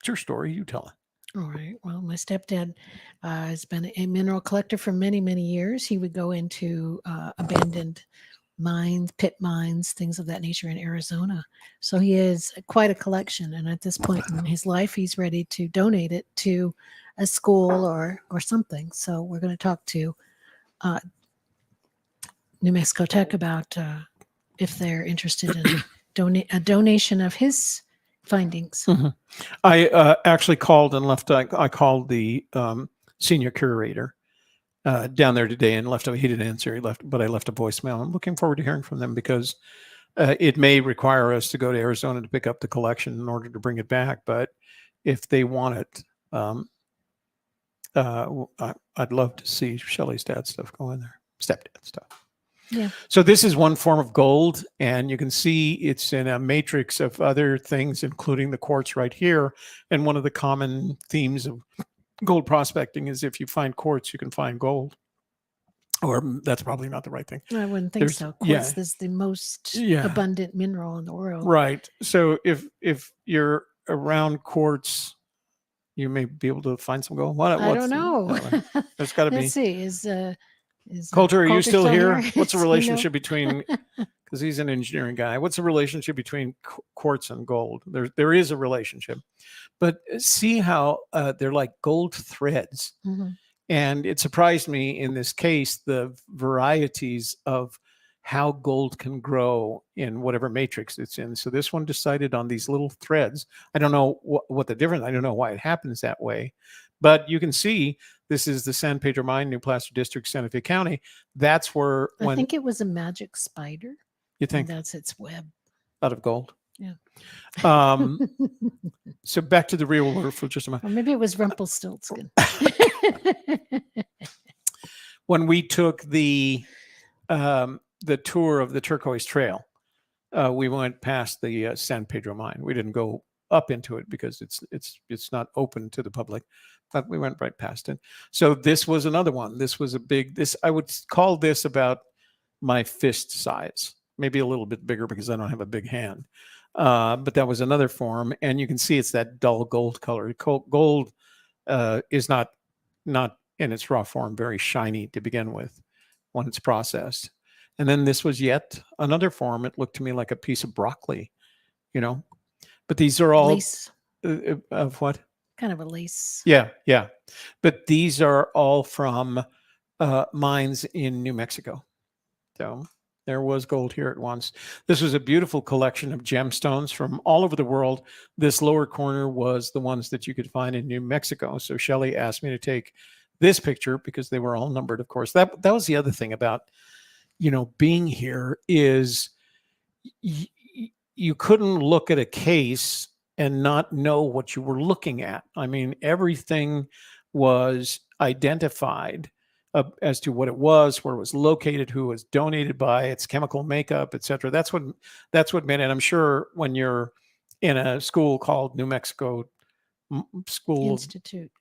It's your story. You tell it. All right. Well, my stepdad has been a mineral collector for many, many years. He would go into abandoned mines, pit mines, things of that nature in Arizona. So he has quite a collection. And at this point in his life, he's ready to donate it to a school or something. So we're going to talk to New Mexico Tech about if they're interested in a donation of his findings. Mm-hmm. I actually called and left. I called the senior curator down there today and left. He didn't answer. He left, but I left a voicemail. I'm looking forward to hearing from them because It may require us to go to Arizona to pick up the collection in order to bring it back, but if they want it, I'd love to see Shelley's dad stuff go in there, stepdad stuff. Yeah. So this is one form of gold, and you can see it's in a matrix of other things, including the quartz right here. And one of the common themes of gold prospecting is if you find quartz, you can find gold. Or that's probably not the right thing. I wouldn't think so. Quartz is the most abundant mineral in the world. Right. So if you're around quartz, you may be able to find some gold. I don't know. There's got to be. Let's see. Is Coulter, are you still here? What's the relationship between? Because he's an engineering guy. What's the relationship between quartz and gold? There is a relationship, but see how they're like gold threads. Mm-hmm. And it surprised me in this case, the varieties of how gold can grow in whatever matrix it's in. So this one decided on these little threads. I don't know what the difference, I don't know why it happens that way, but you can see this is the San Pedro Mine, New Placer District, Santa Fe County. That's where I think it was a magic spider. You think? That's its web. Out of gold? Yeah. So back to the real world for just a moment. Or maybe it was Rumpelstiltskin. When we took the tour of the Turquoise Trail, we went past the San Pedro mine. We didn't go up into it because it's not open to the public, but we went right past it. So this was another one. This was a big. I would call this about my fist size, maybe a little bit bigger because I don't have a big hand. But that was another form, and you can see it's that dull gold color. Gold is not in its raw form very shiny to begin with when it's processed. And then this was yet another form. It looked to me like a piece of broccoli, But these are all lace. Of what? Kind of a lace. Yeah. But these are all from mines in New Mexico. So there was gold here at once. This was a beautiful collection of gemstones from all over the world. This lower corner was the ones that you could find in New Mexico. So Shelley asked me to take this picture because they were all numbered, of course. That was the other thing about, being here is you couldn't look at a case and not know what you were looking at. I mean, everything was identified as to what it was, where it was located, who was donated by, its chemical makeup, et cetera. That's what made it. I'm sure when you're in a school called New Mexico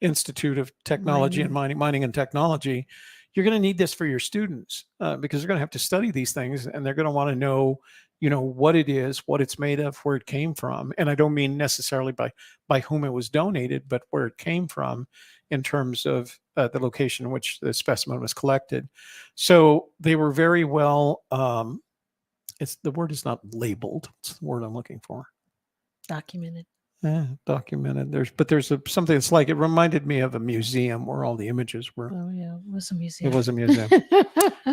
Institute of Technology and Mining and Technology, you're going to need this for your students because they're going to have to study these things, and they're going to want to know, what it is, what it's made of, where it came from. And I don't mean necessarily by whom it was donated, but where it came from in terms of the location in which the specimen was collected. So they were very well, the word is not labeled. It's the word I'm looking for. Documented. Yeah, documented. There's something that's like, it reminded me of a museum where all the images were. Oh yeah, it was a museum. It was a museum.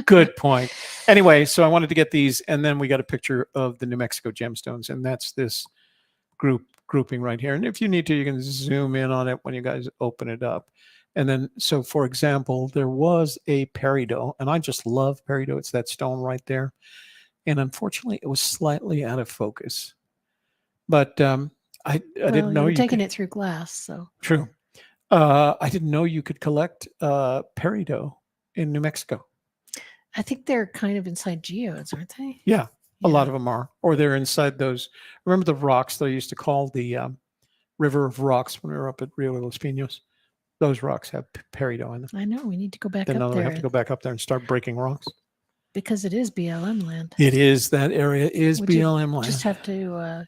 Good point. Anyway, so I wanted to get these, and then we got a picture of the New Mexico gemstones, and that's this grouping right here. And if you need to, you can zoom in on it when you guys open it up. And then, so for example, there was a peridot, and I just love peridot. It's that stone right there. And unfortunately, it was slightly out of focus. But I didn't know you were taking it through glass, so true. I didn't know you could collect peridot in New Mexico. I think they're kind of inside geodes, aren't they? Yeah, a lot of them are, or they're inside those. Remember the rocks that I used to call the river of rocks when we were up at Rio de los Pinos? Those rocks have peridot in them. I know. We need to go back up there. We have to go back up there and start breaking rocks. Because it is BLM land. It is. That area is BLM land. Just have to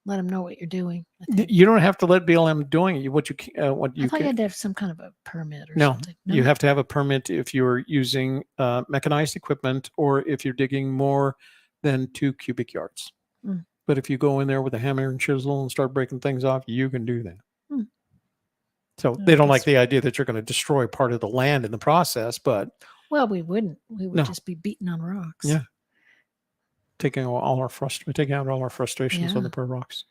let them know what you're doing. You don't have to let BLM doing it. I thought you had to have some kind of a permit or something. No, you have to have a permit if you're using mechanized equipment or if you're digging more than 2 cubic yards. Mm. But if you go in there with a hammer and chisel and start breaking things off, you can do that. Mm. So they don't like the idea that you're going to destroy part of the land in the process, but... Well, we wouldn't. We would just be beating on rocks. Yeah. Taking out all our frustrations on the poor rocks.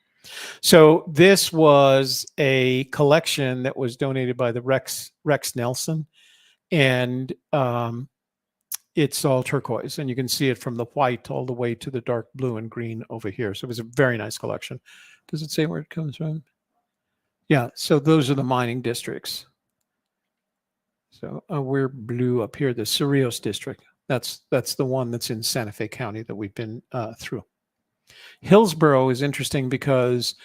So this was a collection that was donated by the Rex Nelson, and it's all turquoise, and you can see it from the white all the way to the dark blue and green over here. So it was a very nice collection. Does it say where it comes from? Yeah, so those are the mining districts. So we're blue up here, the Cerrillos district. That's the one that's in Santa Fe County that we've been through. Hillsboro is interesting because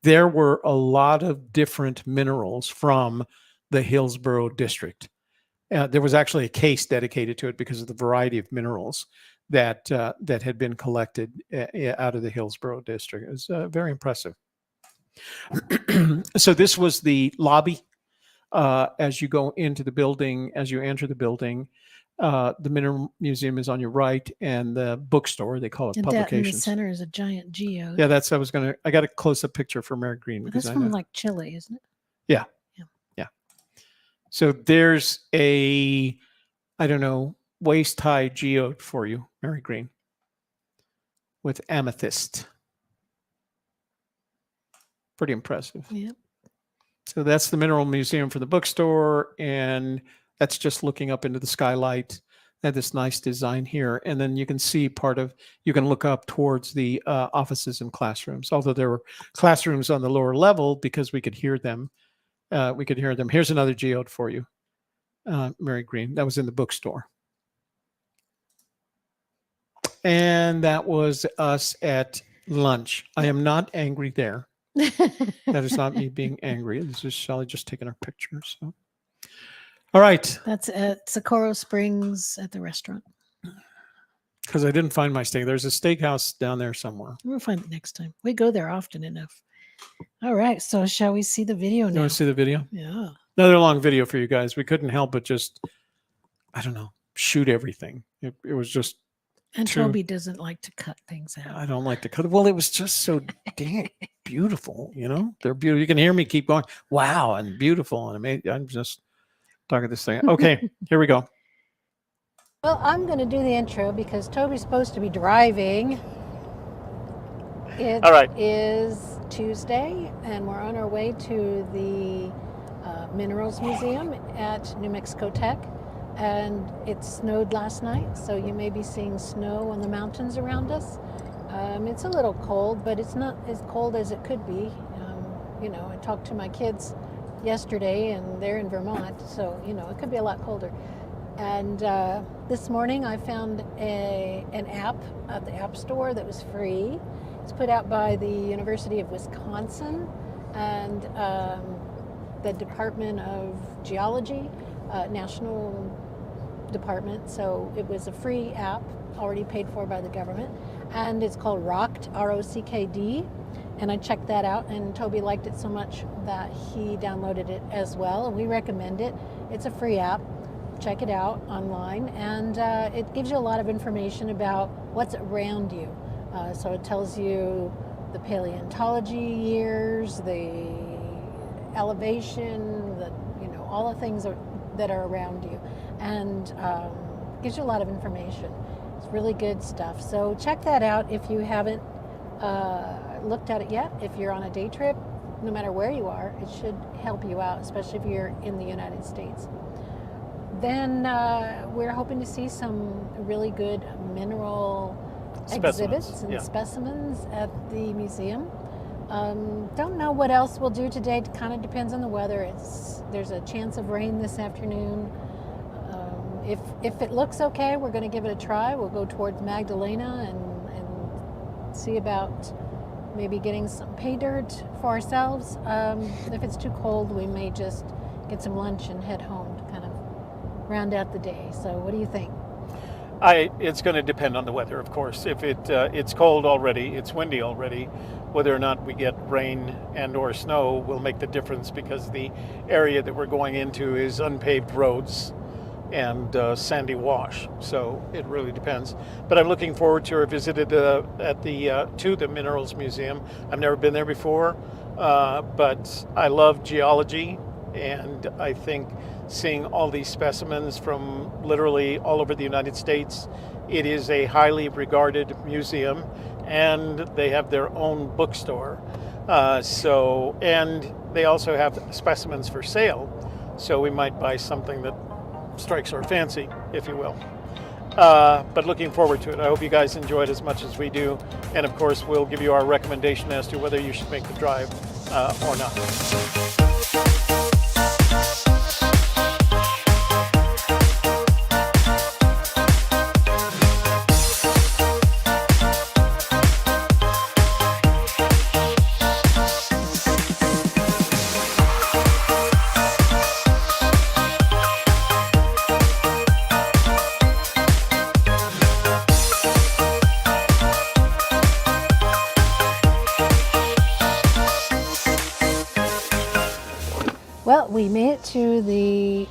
there were a lot of different minerals from the Hillsboro district. There was actually a case dedicated to it because of the variety of minerals that had been collected out of the Hillsboro district. It was very impressive. So this was the lobby. As you go into the building, as you enter the building, the Mineral Museum is on your right, and the bookstore, they call it And publications. in the center is a giant geode. Yeah, I got a close-up picture for Mary Green. That's from like Chile, isn't it? Yeah. So there's a, I don't know, waist-high geode for you, Mary Green, with amethyst. Pretty impressive. Yep. So that's the Mineral Museum for the bookstore, and that's just looking up into the skylight. They had this nice design here, and then you can see you can look up towards the offices and classrooms, although there were classrooms on the lower level because we could hear them. Here's another geode for you, Mary Green. That was in the bookstore. And that was us at lunch. I am not angry there. That is not me being angry. This is Shelley just taking our picture. So, all right. That's at Socorro Springs at the restaurant. Because I didn't find my steak. There's a steakhouse down there somewhere. We'll find it next time. We go there often enough. All right. So shall we see the video now? You want to see the video? Yeah. Another long video for you guys. We couldn't help but just, I don't know, shoot everything. It was just. And Toby doesn't like to cut things out. I don't like to cut it. Well, it was just so damn beautiful, you know? They're beautiful. You can hear me keep going, wow, and beautiful. And I'm just talking this thing. Okay, here we go. Well, I'm going to do the intro because Toby's supposed to be driving. It is Tuesday, and we're on our way to the Minerals Museum at New Mexico Tech. And it snowed last night, so you may be seeing snow on the mountains around us. It's a little cold, but it's not as cold as it could be. I talked to my kids yesterday, and they're in Vermont, so, it could be a lot colder. And this morning I found an app at the App Store that was free. It's put out by the University of Wisconsin and the Department of Geology, National Department. So it was a free app already paid for by the government, and it's called Rocked, ROCKD. And I checked that out, and Toby liked it so much that he downloaded it as well, and we recommend it. It's a free app. Check it out online, and it gives you a lot of information about what's around you. So it tells you the paleontology years, the elevation, all the things that are around you, and gives you a lot of information. It's really good stuff. So check that out if you haven't looked at it yet. If you're on a day trip, no matter where you are, it should help you out, especially if you're in the United States. Then we're hoping to see some really good mineral exhibits and specimens at the museum. Don't know what else we'll do today. It kind of depends on the weather. There's a chance of rain this afternoon. If it looks okay, we're going to give it a try. We'll go towards Magdalena and see about maybe getting some pay dirt for ourselves. If it's too cold, we may just get some lunch and head home to kind of round out the day. So what do you think? It's going to depend on the weather, of course. If it's cold already, it's windy already, whether or not we get rain and or snow will make the difference, because the area that we're going into is unpaved roads and sandy wash. So it really depends. But I'm looking forward to our visit to the Minerals Museum. I've never been there before, but I love geology, and I think seeing all these specimens from literally all over the United States, it is a highly regarded museum, and they have their own bookstore. And they also have specimens for sale, so we might buy something that strikes our fancy, if you will. but looking forward to it. I hope you guys enjoy it as much as we do. And of course, we'll give you our recommendation as to whether you should make the drive or not. Well, we made it to the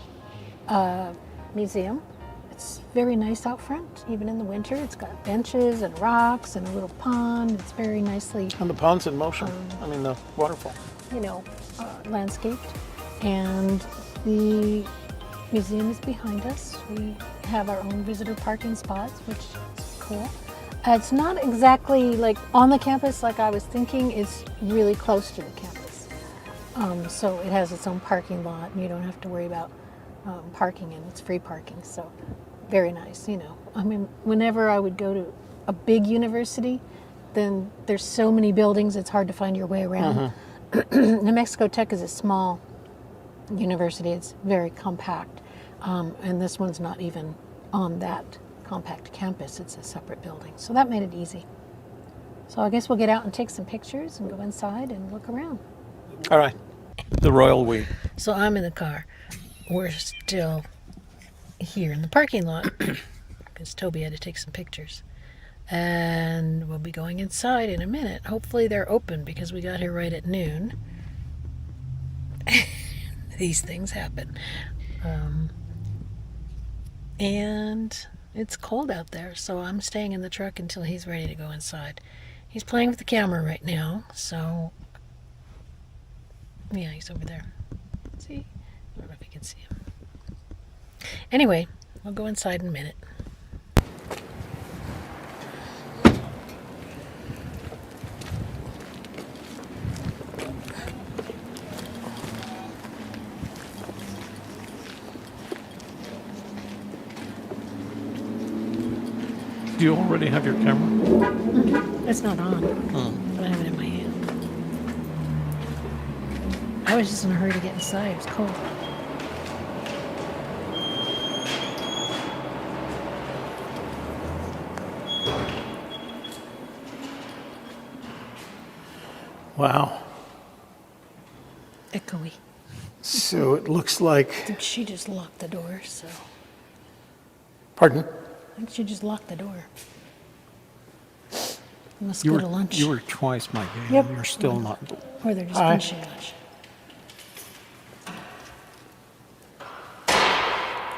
museum. It's very nice out front, even in the winter. It's got benches and rocks and a little pond. It's very nicely, And the pond's in motion. I mean, the waterfall. you know, landscaped. And the museum is behind us. We have our own visitor parking spots, which is cool. It's not exactly like on the campus like I was thinking. It's really close to the campus. So it has its own parking lot, and you don't have to worry about parking, and it's free parking. So very nice, you know. I mean, whenever I would go to a big university, then there's so many buildings, it's hard to find your way around. New Mexico Tech is a small university. It's very compact, and this one's not even on that compact campus. It's a separate building, so that made it easy. So I guess we'll get out and take some pictures and go inside and look around. All right. The royal we. So I'm in the car. We're still here in the parking lot because Toby had to take some pictures. And we'll be going inside in a minute. Hopefully they're open because we got here right at noon. These things happen. And it's cold out there, so I'm staying in the truck until he's ready to go inside. He's playing with the camera right now, so yeah, he's over there. See? I don't know if you can see him. Anyway, I'll go inside in a minute. Do you already have your camera? It's not on. But I have it in my hand. I was just in a hurry to get inside. It was cold. Wow. Echoey. So it looks like. I think she just locked the door, so. Pardon? I think she just locked the door. Must You go were, to lunch. you were twice my game. Yep. You're still not. Or they're just Hi. finishing lunch.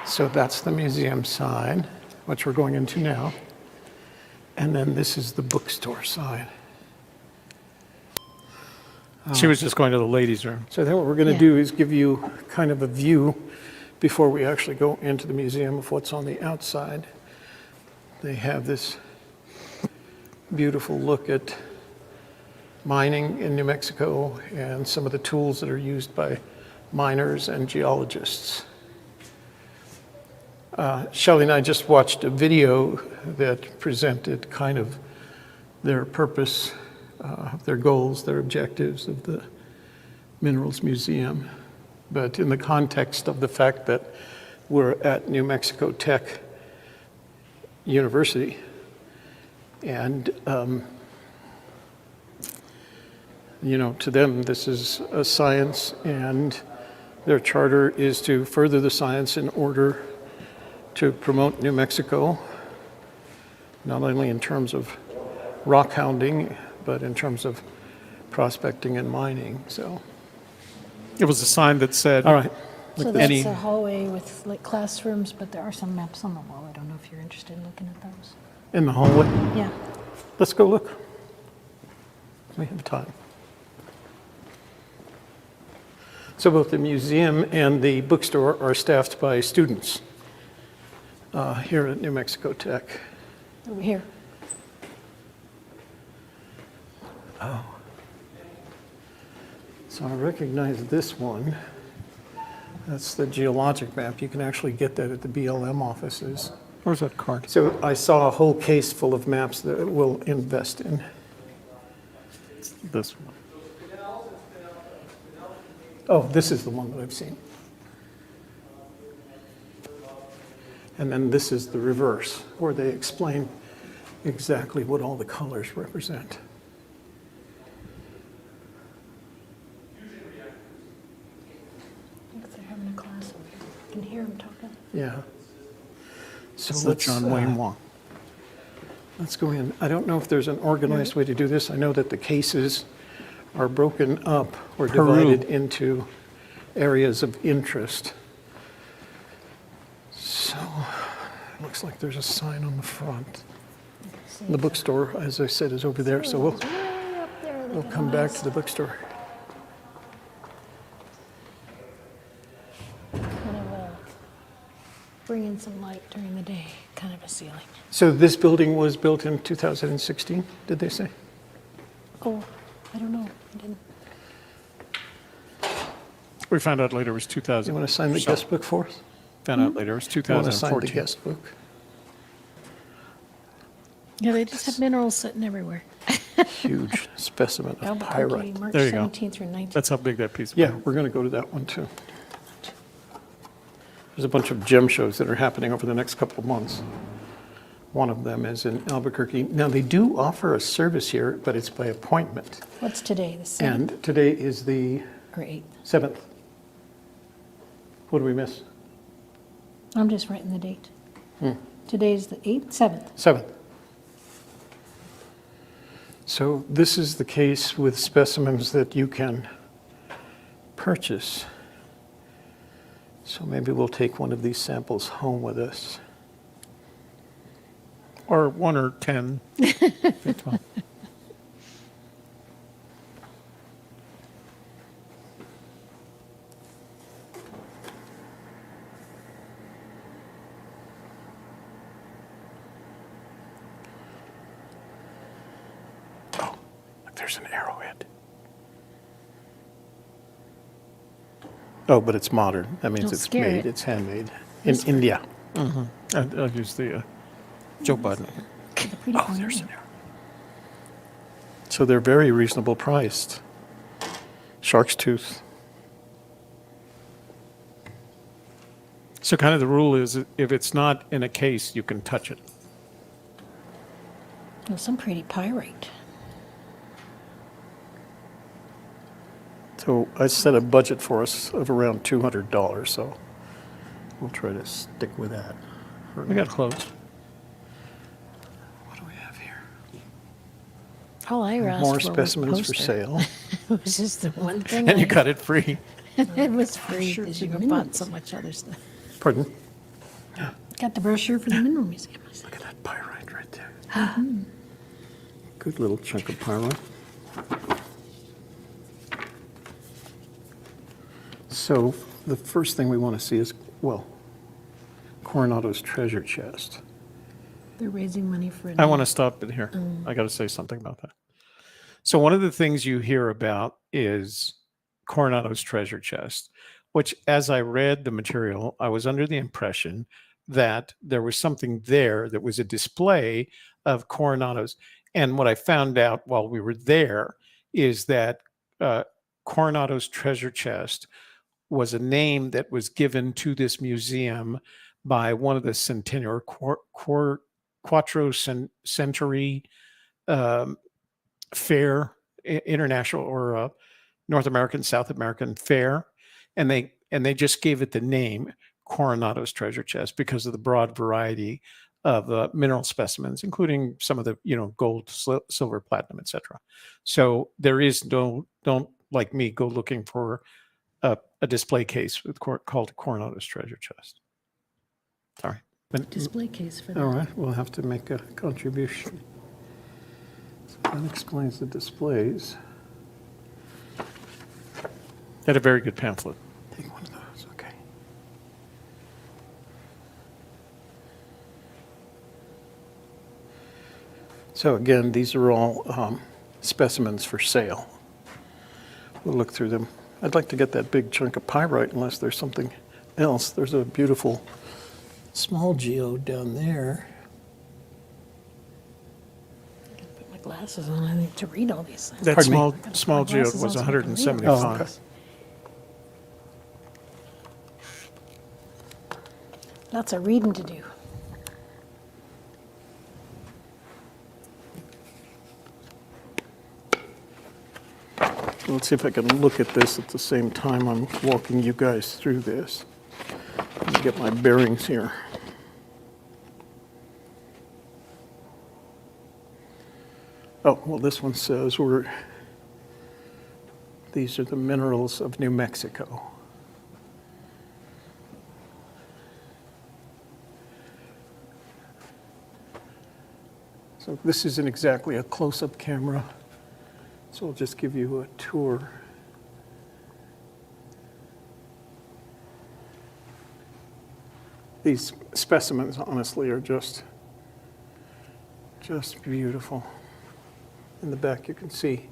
So that's the museum side, which we're going into now. And then this is the bookstore side. She was just going to the ladies' room. So then what we're going to Yeah. do is give you kind of a view before we actually go into the museum of what's on the outside. They have this beautiful look at mining in New Mexico and some of the tools that are used by miners and geologists. Shelley and I just watched a video that presented kind of their purpose, their goals, their objectives of the Minerals Museum, but in the context of the fact that we're at New Mexico Tech University. And, you know, to them, this is a science, and their charter is to further the science in order to promote New Mexico, not only in terms of rock hounding, but in terms of prospecting and mining. So it was a sign that said, all right. So like that's a hallway with like classrooms, but there are some maps on the wall. I don't know if you're interested in looking at those. In the hallway? Yeah. Let's go look. We have time. So both the museum and the bookstore are staffed by students here at New Mexico Tech. Over here. Oh. So I recognize this one. That's the geologic map. You can actually get that at the BLM offices. Where's that card? So I saw a whole case full of maps that we'll invest in. This one. Oh, this is the one that I've seen. And then this is the reverse, where they explain exactly what all the colors represent. They're having a class over here. I can hear them talking. Yeah. So It's the let's, John Wayne Wong. let's go in. I don't know if there's an organized way to do this. I know that the cases are broken up or divided into areas of interest. So it looks like there's a sign on the front. The bookstore, as I said, is over there, so we'll come back to the bookstore. Kind of bring in some light during the day, kind of a ceiling. So this building was built in 2016, did they say? Oh, I don't know. I didn't. We found out later it was You 2000. want to sign the guest book for us? Found out later it was You want to sign the 2014. guest book? Yeah, they just have minerals sitting everywhere. Huge specimen of Albuquerque, pyrite. March There you go. 17th through 19th. That's how big that piece was. Yeah, we're going to go to that one too. There's a bunch of gem shows that are happening over the next couple of months. One of them is in Albuquerque. Now, they do offer a service here, but it's by appointment. What's today, the 7th And today is the or 8th? 7th. What do we miss? I'm just writing the date. Today's the 8th, 7th. 7th. So this is the case with specimens that you can purchase. So maybe we'll take one of these samples home with us. Or 1 or 10. 12. Oh, look, there's an arrowhead. Oh, but it's modern. That means Don't it's scare made, it. it's handmade in India. I'll use the Joe Biden. The pretty Oh, one, there's isn't an it? arrow. So they're very reasonable priced. Shark's tooth. So kind of the rule is if it's not in a case, you can touch it. Oh, some pretty pyrite. So I set a budget for us of around $200, so we'll try to stick with that. We got close. What do we have here? All I asked More for was a specimens for poster. sale. It was just the one thing. And you I- got it free. It was free Brochure because for you the bought minerals. so much other stuff. Pardon? Got the brochure for the Mineral Museum. Look at that pyrite right there. Good little chunk of pyrite. So the first thing we want to see is, well, Coronado's treasure chest. They're raising money for. I want to stop it here. I got to say something about that. So one of the things you hear about is Coronado's treasure chest, which as I read the material, I was under the impression that there was something there that was a display of Coronado's. And what I found out while we were there is that Coronado's treasure chest was a name that was given to this museum by one of the centenary Quattro Century Fair, International or North American, South American Fair, and they just gave it the name Coronado's treasure chest because of the broad variety of mineral specimens, including some of the gold, silver, platinum, etc. So there is don't like me go looking for a display case called Coronado's treasure chest. Sorry. But Display case for that. All right, we'll have to make a contribution. So that explains the displays. had a very good pamphlet. Take one of those, okay. So again, these are all specimens for sale. We'll look through them. I'd like to get that big chunk of pyrite unless there's something else. There's a beautiful small geode down there. Put my glasses on, I think, to read all these things. That Pardon me? small Glasses geode was on so I can read all 175. this stuff. Lots of reading to do. Let's see if I can look at this at the same time I'm walking you guys through this. Let me get my bearings here. Oh, well, this one says these are the minerals of New Mexico. So this isn't exactly a close-up camera, so I'll just give you a tour. These specimens, honestly, are just beautiful. In the back, you can see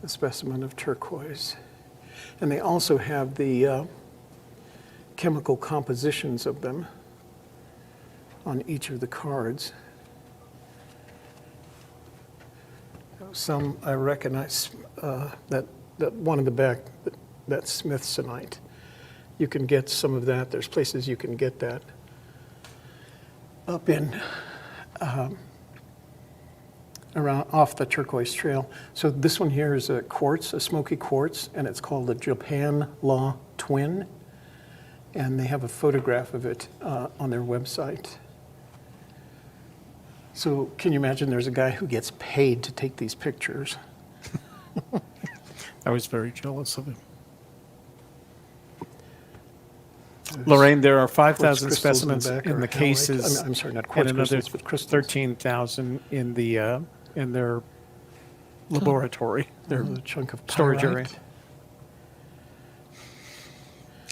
the specimen of turquoise. And they also have the chemical compositions of them on each of the cards. Some I recognize, that one in the back, that's smithsonite. You can get some of that. There's places you can get that up in around off the Turquoise Trail. So this one here is a quartz, a smoky quartz, and it's called the Japan Law Twin. And they have a photograph of it on their website. So can you imagine there's a guy who gets paid to take these pictures? I was very jealous of him. Lorraine, there are 5,000 crystals specimens back in are the halite. cases. I'm sorry, not and quartz another crystals, but crystals. 13,000 in the in their laboratory, their A chunk of storage pyrite. area.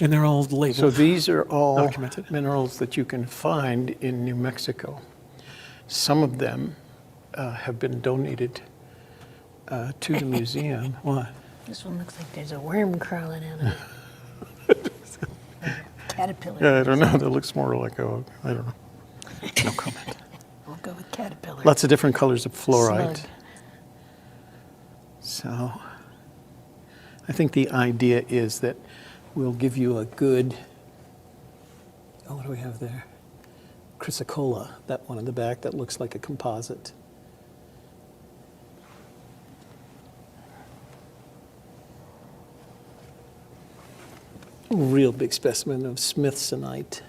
And they're all labeled. So these are all Documented. minerals that you can find in New Mexico. Some of them have been donated to the museum. What? This one looks like there's a worm crawling out of it. Caterpillar. Yeah, I don't know. That looks more like a, I don't know. No comment. We'll go with caterpillar. Lots of different colors of fluorite. Slug. So I think the idea is that we'll give you a good, oh, what do we have there? Chrysocolla, that one in the back that looks like a composite. Real big specimen of smithsonite.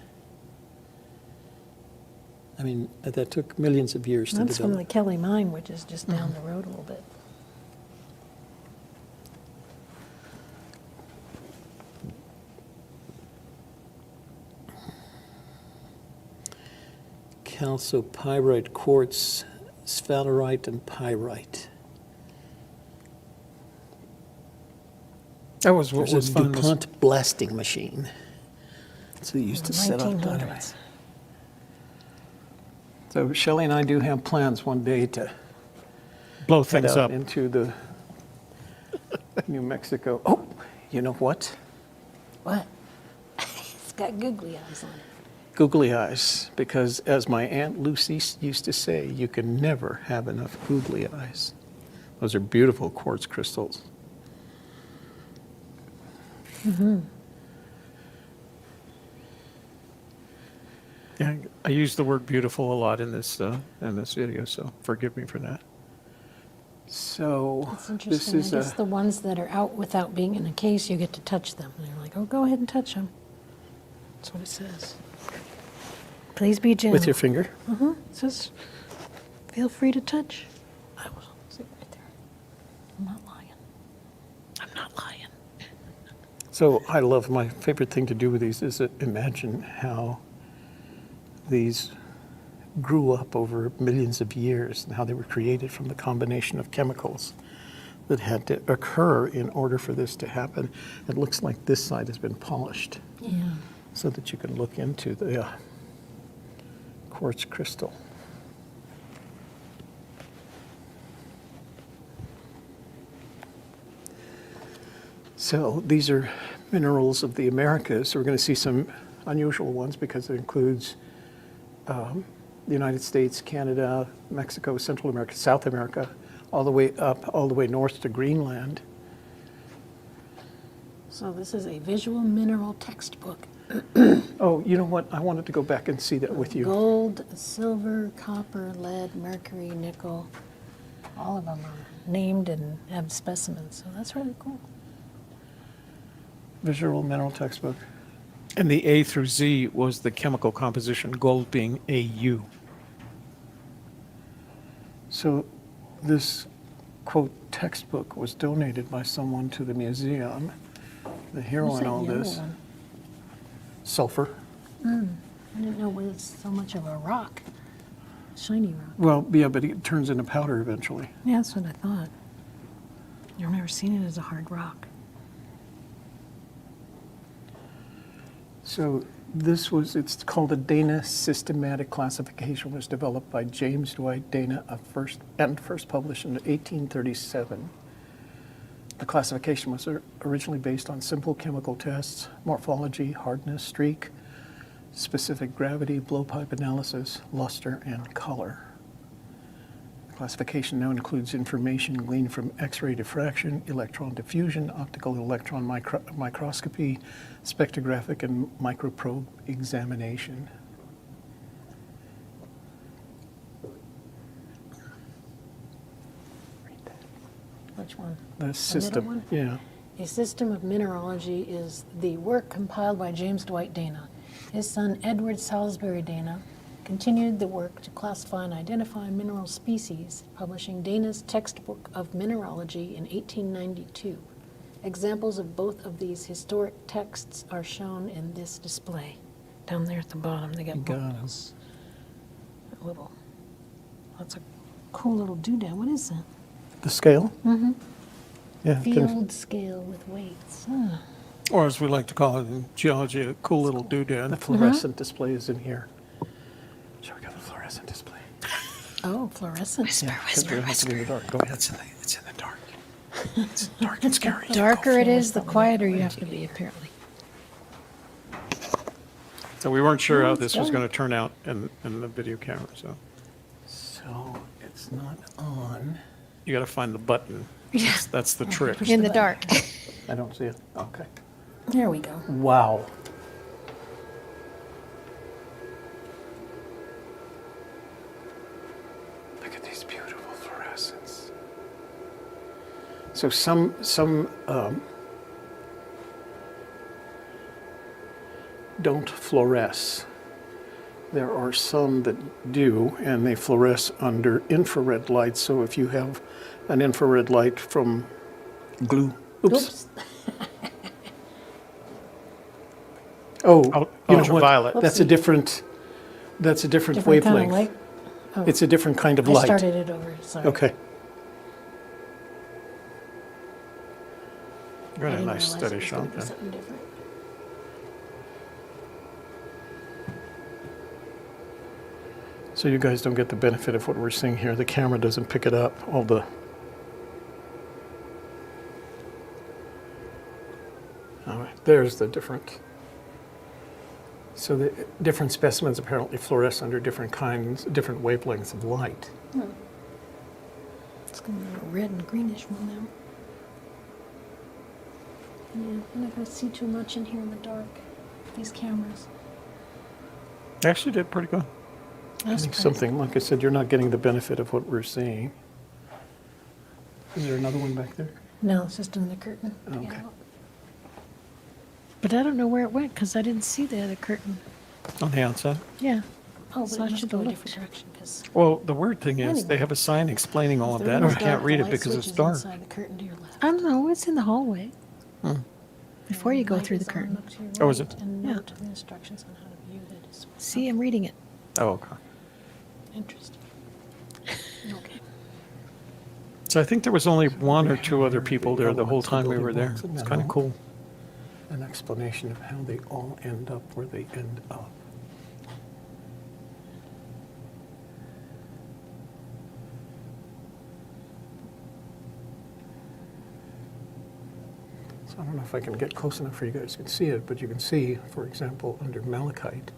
I mean, that took millions of years to That's from the develop. Kelly mine, which is just down the road a little bit. Calcopyrite quartz, sphalerite, and pyrite. That was what There's was a fun. DuPont blasting machine. So they used to set up dynamite. 1900s. So Shelley and I do have plans one day to blow head things out up. into the New Mexico. Oh, you know what? What? It's got googly eyes on it. Googly eyes, because as my Aunt Lucy used to say, you can never have enough googly eyes. Those are beautiful quartz crystals. Yeah, I use the word beautiful a lot in this video, so forgive me for that. So It's this interesting. is I guess a, the ones that are out without being in a case, you get to touch them. And you're like, oh, go ahead and touch them. That's what it says. Please be gentle. with your finger. It says, feel free to touch. I will sit right there. I'm not lying. I'm not lying. So I love, my favorite thing to do with these is to imagine how these grew up over millions of years and how they were created from the combination of chemicals that had to occur in order for this to happen. It looks like this side has been polished Yeah. so that you can look into the quartz crystal. So these are minerals of the Americas. So we're going to see some unusual ones because it includes the United States, Canada, Mexico, Central America, South America, all the way up, all the way north to Greenland. So this is a visual mineral textbook. Oh, you know what? I wanted to go back and see that with you. Gold, silver, copper, lead, mercury, nickel. All of them are named and have specimens. So that's really cool. Visual mineral textbook. And the A through Z was the chemical composition, gold being AU. So this, quote, textbook was donated by someone to the museum. The hero What's in that all yellow this, one? sulfur. I didn't know it was so much of a rock. Shiny rock. Well, yeah, but it turns into powder eventually. Yeah, that's what I thought. I've never seen it as a hard rock. So this was, it's called a Dana systematic classification, was developed by James Dwight Dana and first published in 1837. The classification was originally based on simple chemical tests, morphology, hardness, streak, specific gravity, blowpipe analysis, luster, and color. The classification now includes information gleaned from X-ray diffraction, electron diffusion, optical electron microscopy, spectrographic and microprobe examination. Which one? The system, one? yeah. A System of Mineralogy is the work compiled by James Dwight Dana. His son Edward Salisbury Dana continued the work to classify and identify mineral species, publishing Dana's Textbook of Mineralogy in 1892. Examples of both of these historic texts are shown in this display. Down there at the bottom, they got Got 'em. books. A little. That's a cool little doodad. What is that? The scale? Mm-hmm. Yeah. Field scale with weights. Ah. Or as we like to call it in geology, a cool little The doodad. fluorescent display is in here. So we got the fluorescent display. Oh, fluorescent. Yeah, 'cause we don't have to be in the dark. Go ahead. It's in the dark. It's dark and scary. Darker it is, the quieter you have to be, apparently. So we weren't sure how it's this was done. going to turn out in the video camera, so So it's not on. you got to find the button. Yeah. That's the trick. In the dark. I don't see it. Okay. There we go. Wow. Look at these beautiful fluorescents. So some don't fluoresce. There are some that do, and they fluoresce under infrared light. So if you have an infrared light from glue, oops. Oh, you know what? Ultraviolet. That's a different Different kind of wavelength. light. Oh, It's a different kind of I light. started it over, sorry. Okay. I Got a didn't nice realize steady it was shot gonna be there. something different. So you guys don't get the benefit of what we're seeing here. The camera doesn't pick it up. All right, there's the different. So the different specimens apparently fluoresce under different different wavelengths of light. It's going to be a red and greenish one now. Yeah, I'm not going to see too much in here in the dark. These cameras. They actually did pretty good. That's I think pretty. something, like I said, you're not getting the benefit of what we're seeing. Is there another one back there? No, it's just in the curtain. Okay. Yeah. But I don't know where it went because I didn't see the other curtain. On the outside. Yeah. Oh, So I should go a looked. different direction because Well, the weird thing is, Anyway. they have a sign explaining all of The that, room and is I can't dark, read the it light because it's switch is dark. inside the curtain to your left. I don't know. It's in the hallway Hmm. before you go Light through the is on, curtain. look to your Oh, is right it? And Yeah. note the instructions on how to view the display. See, I'm reading it. Oh, okay. Interesting. Okay. So I think there was only one or two other people there the whole time we were there. It's kind of cool. An explanation of how they all end up where they end up. So I don't know if I can get close enough for you guys to see it, but you can see, for example, under malachite,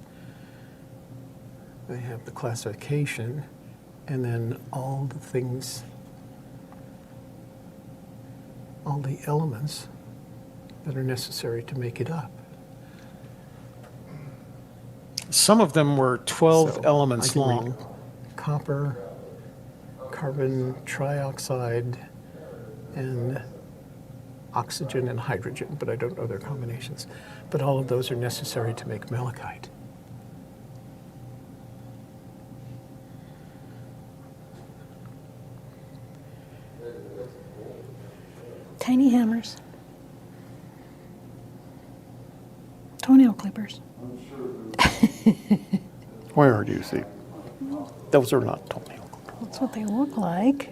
they have the classification and then all the things, all the elements that are necessary to make it up. Some of them were 12 So elements I can read long. Copper, carbon trioxide, and oxygen and hydrogen, but I don't know their combinations. But all of those are necessary to make malachite. Tiny hammers. Toenail clippers. Where do you see? Those are not toenail. That's what they look like.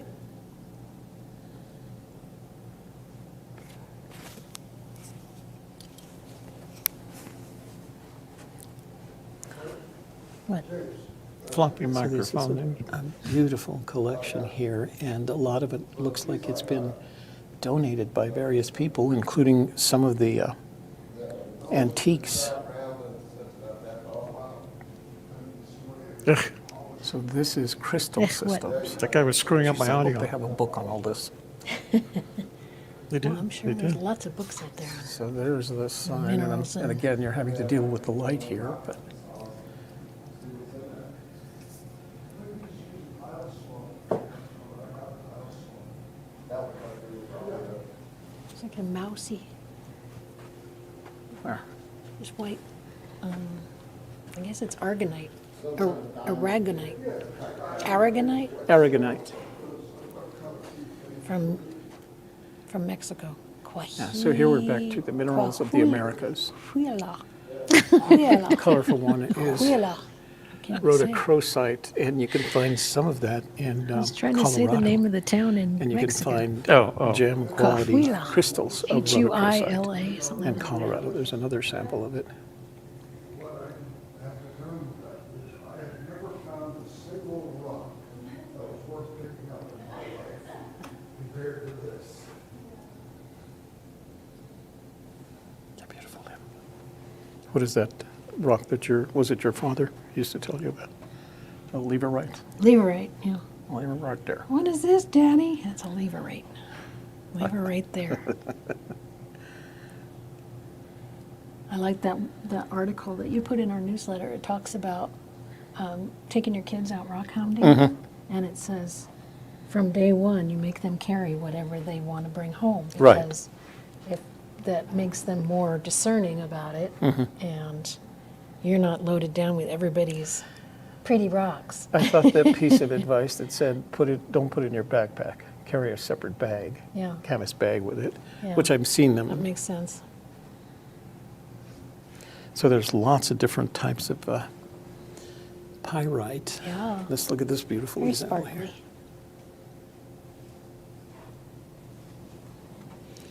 What? Floppy So this is microphone. a beautiful collection here, and a lot of it looks like it's been donated by various people, including some of the antiques. Ugh, So this is crystal What? systems. that guy was screwing up my I hope they audio. have a book on all this. They do. Well, I'm sure they there's do. lots of books out there. So there's the sign, and, Minerals and and- again, you're having to deal with the light here, but It's like a mousy, where? just white. I guess it's argonite or aragonite. Aragonite Aragonite. from Mexico. Yeah, so here we're back to the minerals of the Americas. Huila. Huila. Colorful one is Huila. I can't say it. rhodochrosite, and you can find some of that in I was trying Colorado. to say the name of the town in And you Mexico. can find Oh. gem quality Cahuila. crystals of Huila, rhodochrosite. something In like that. Colorado, there's another sample of it. They're beautiful. What is that rock that was it your father used to tell you about? A leverite? Leverite, yeah. Leverite there. What is this, Daddy? That's a leverite. Leverite there. I like that article that you put in our newsletter. It talks about taking your kids out rock hounding, and it says, from day one, you make them carry whatever they want to bring home, Right. because if that makes them more discerning about it, and you're not loaded down with everybody's pretty rocks. I thought that piece of advice that said, don't put it in your backpack. Carry a separate bag, Yeah, canvas bag with it, Yeah. which I've seen that them. makes sense. So there's lots of different types of pyrite. Yeah. Let's look at this beautiful Very example sparkly. here.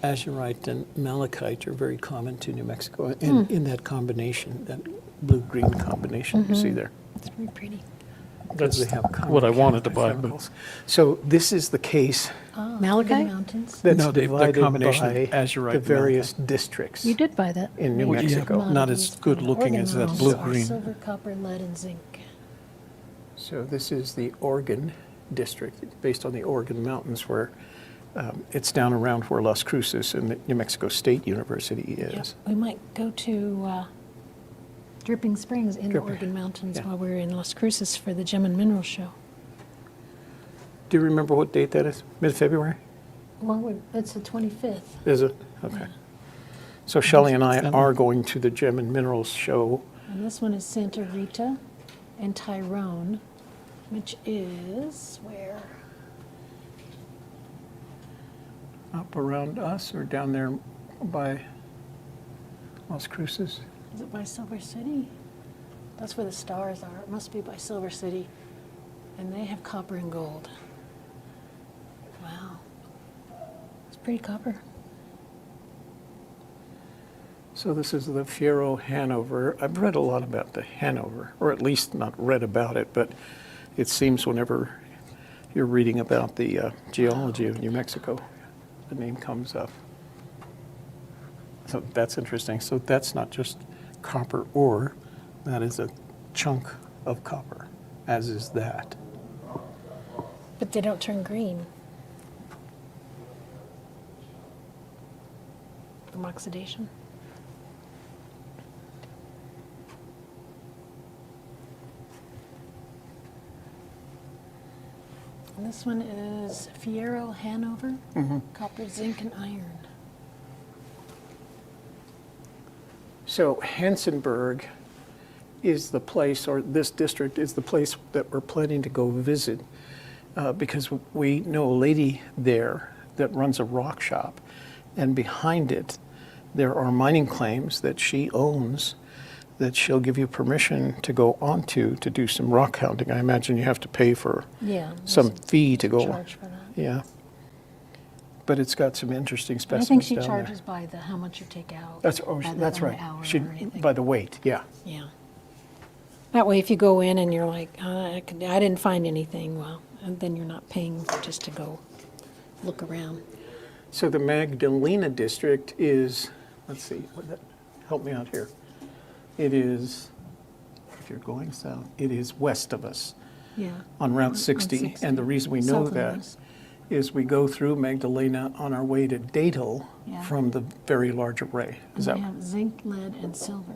Azurite and malachite are very common to New Mexico, and in that combination, that blue-green combination you see there. It's very pretty. That's They have common what I wanted to buy. But chemicals. So this is the case Malachite Mountains. that's No, the divided combination of by azurite the and various districts. You did buy that. In New Maybe. Mexico. Mountains, Not as good looking as that Oregon blue mountains, green. Silver, copper, lead, and zinc. So this is the Oregon district, based on the Oregon Mountains, where it's down around where Las Cruces and the New Mexico State University Yep. is. We might go to Dripping Springs in the Dripping, Oregon Mountains yeah. while we're in Las Cruces for the Gem and Mineral Show. Do you remember what date that is? Mid-February? Well, it's the 25th. Is it? Okay. So Shelley and I are going to the Gem and Minerals Show. And this one is Santa Rita and Tyrone, which is where? Up around us or down there by Las Cruces? Is it by Silver City? That's where the stars are. It must be by Silver City. And they have copper and gold. Wow. It's pretty copper. So this is the Fiero Hanover. I've read a lot about the Hanover, or at least not read about it, but it seems whenever you're reading about the geology of New Mexico, the name comes up. So that's interesting. So that's not just copper ore, that is a chunk of copper, as is that. But they don't turn green from oxidation. And this one is Fierro Hanover, copper, zinc, and iron. So Hansenburg is the place, or this district is the place that we're planning to go visit, because we know a lady there that runs a rock shop, and behind it there are mining claims that she owns that she'll give you permission to go onto to do some rock hounding. I imagine you have to pay for Yeah. some there's fee to a go. charge for that. Yeah. But it's got some interesting I specimens think she down there. charges by the how much you take out. That's rather that's than right. The hour She, or anything. by the weight, yeah. Yeah. That way, if you go in and you're like, I didn't find anything, well, and then you're not paying just to go look around. So the Magdalena district is, let's see, help me out here. It is, if you're going south, it is west of us Yeah. on Route 60. And the reason we know South of that us. is we go through Magdalena on our way to Datel Yeah. from the very large array. Is And that they have zinc, lead, and silver.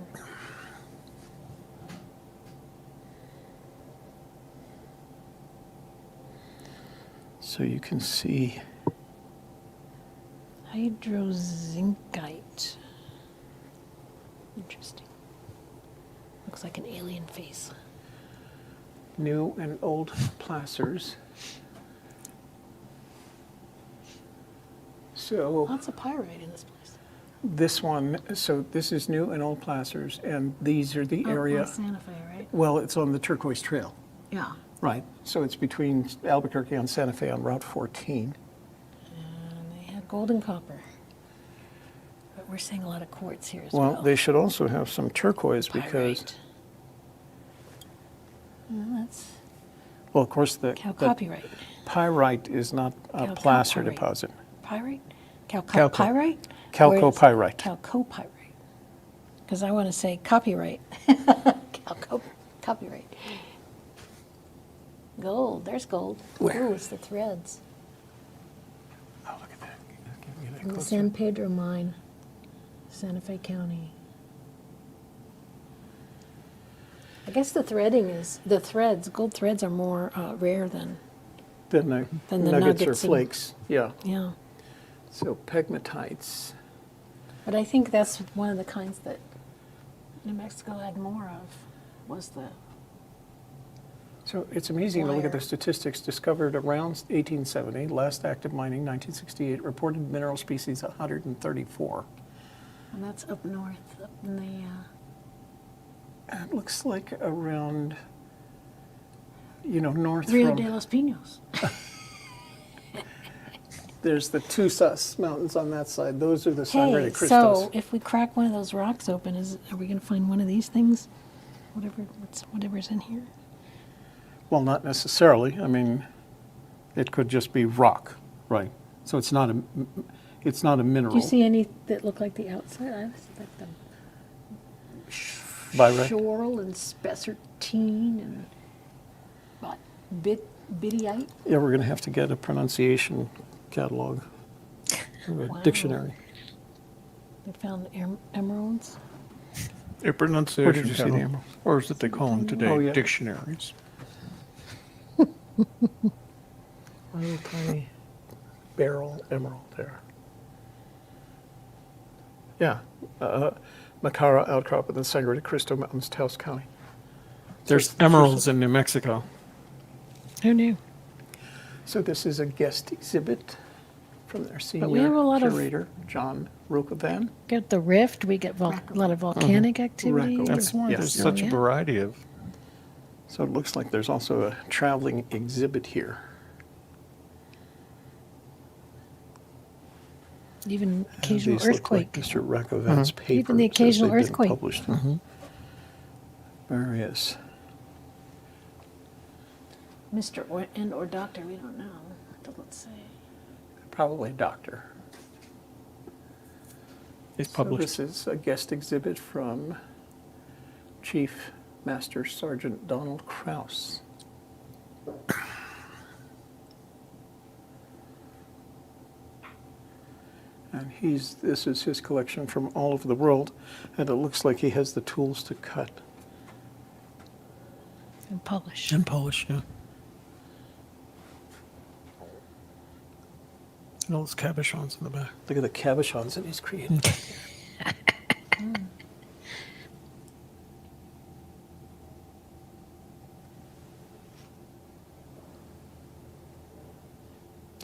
so you can see Hydrozincite. Interesting. Looks like an alien face. new and old placers. So Lots of pyrite in this place. this one, so this is new and old placers, and these are the Oh, area. Santa Fe, right? Well, it's on the Turquoise Trail, Yeah. right? So it's between Albuquerque and Santa Fe on Route 14. And they had gold and copper. But we're seeing a lot of quartz here as Well, well. they should also have some turquoise because, Pyrite. Well, that's well, of course, the chalcopyrite. pyrite is not a placer Chalcopyrite. deposit. Pyrite? Calco- Chalcopyrite? Chalcopyrite. Chalcopyrite. Because I want to say copyright. Copyright. Gold. There's gold. Where? Ooh, it's the threads. Oh, look at that. Can we get that In the closer? San Pedro mine, Santa Fe County. I guess the threading is, the threads, gold threads are more rare than, Then the Then the nuggets or nuggets and- flakes, yeah. yeah. So pegmatites. But I think that's one of the kinds that New Mexico had more of, was the, So it's amazing to look at the Wire. statistics. Discovered around 1870, last active mining 1968, reported mineral species 134. and that's up north, up in the, It looks like around, north Rio from, de los Pinos. there's the two mountains on that side. Those are the Santa Hey, Rita Cristos. so if we crack one of those rocks open, are we going to find one of these things? Whatever's in here? Well, not necessarily. I mean, it could just be rock, right? So it's not a mineral. Do you see any that look like the outside? I was like the Pyrite? Schorl and spessartine and what? Bidiite? Yeah, we're going to have to get a pronunciation catalog, or a Wow. dictionary. They found emeralds. A pronunciation Where did you see the catalog, emeralds? or is it they call them today, Oh, yeah. dictionaries? Little tiny barrel emerald there. Yeah, Macara outcrop in the Santa Rita Cristo Mountains, Taos County. There's emeralds in New Mexico. Who knew? So this is a guest exhibit from their senior we have a lot of- curator, John Rokovan. Get the rift. We get a lot of volcanic activity. That's why Yes. there's such a Yeah. variety of. So it looks like there's also a traveling exhibit here. Even occasional These look earthquake. like Mr. Rakovan's papers. Even the as occasional they've been earthquake. published in various. Mr. or Doctor, we don't know. Doesn't say. Probably doctor. It's So published. this is a guest exhibit from Chief Master Sergeant Donald Krause. And this is his collection from all over the world, and it looks like he has the tools to cut. And polish. And polish, yeah. And all those cabochons in the back. Look at the cabochons that he's created.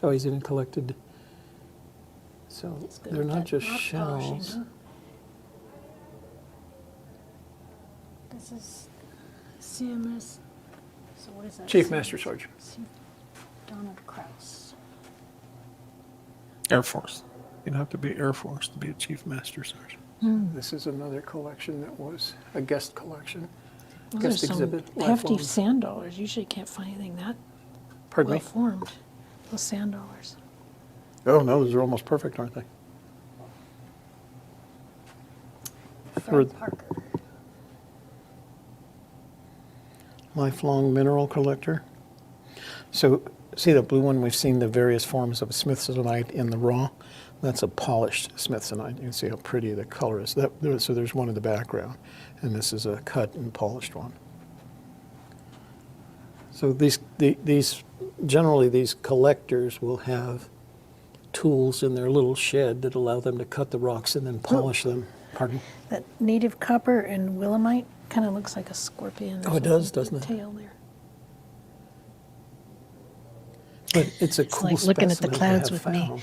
Oh, he's even collected. So It's good they're with not that just rock polishing, shells. huh? This is CMS. So what is that? Chief Master Sergeant. Chief Donald Krause. Air Force. You'd have to be Air Force to be a Chief Master Sergeant. This is another collection that was a guest collection. Those Guest are some exhibit, hefty lifelong. sand dollars. Usually you can't find anything that Pardon well me? formed. Those sand dollars. Oh, no, those are almost perfect, aren't they? Fred Third. Parker. Lifelong mineral collector. So, see the blue one? We've seen the various forms of smithsonite in the raw. That's a polished smithsonite. You can see how pretty the color is. So there's one in the background, and this is a cut and polished one. So generally these collectors will have tools in their little shed that allow them to cut the rocks and then polish them. Pardon? That native copper and willemite kind of looks like a scorpion. or Oh, it does, something. doesn't it? Tail there. But it's a cool like looking at the specimen to clouds have with me. found.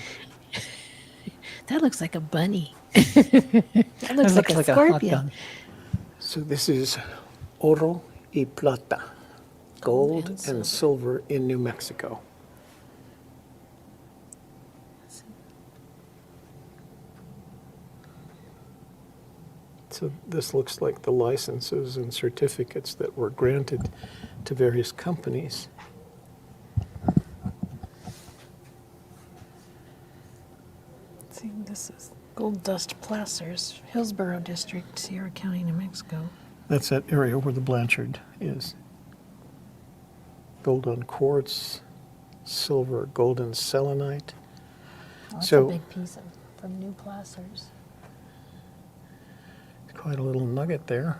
That looks like a bunny. That looks like a scorpion. So this is oro y plata, gold and and silver in New Mexico. So this looks like the licenses and certificates that were granted to various companies. See, this is gold dust placers, Hillsborough District, Sierra County, New Mexico. That's that area where the Blanchard is. Gold on quartz, silver, golden selenite. Oh, that's So- a big piece from new placers. Quite a little nugget there.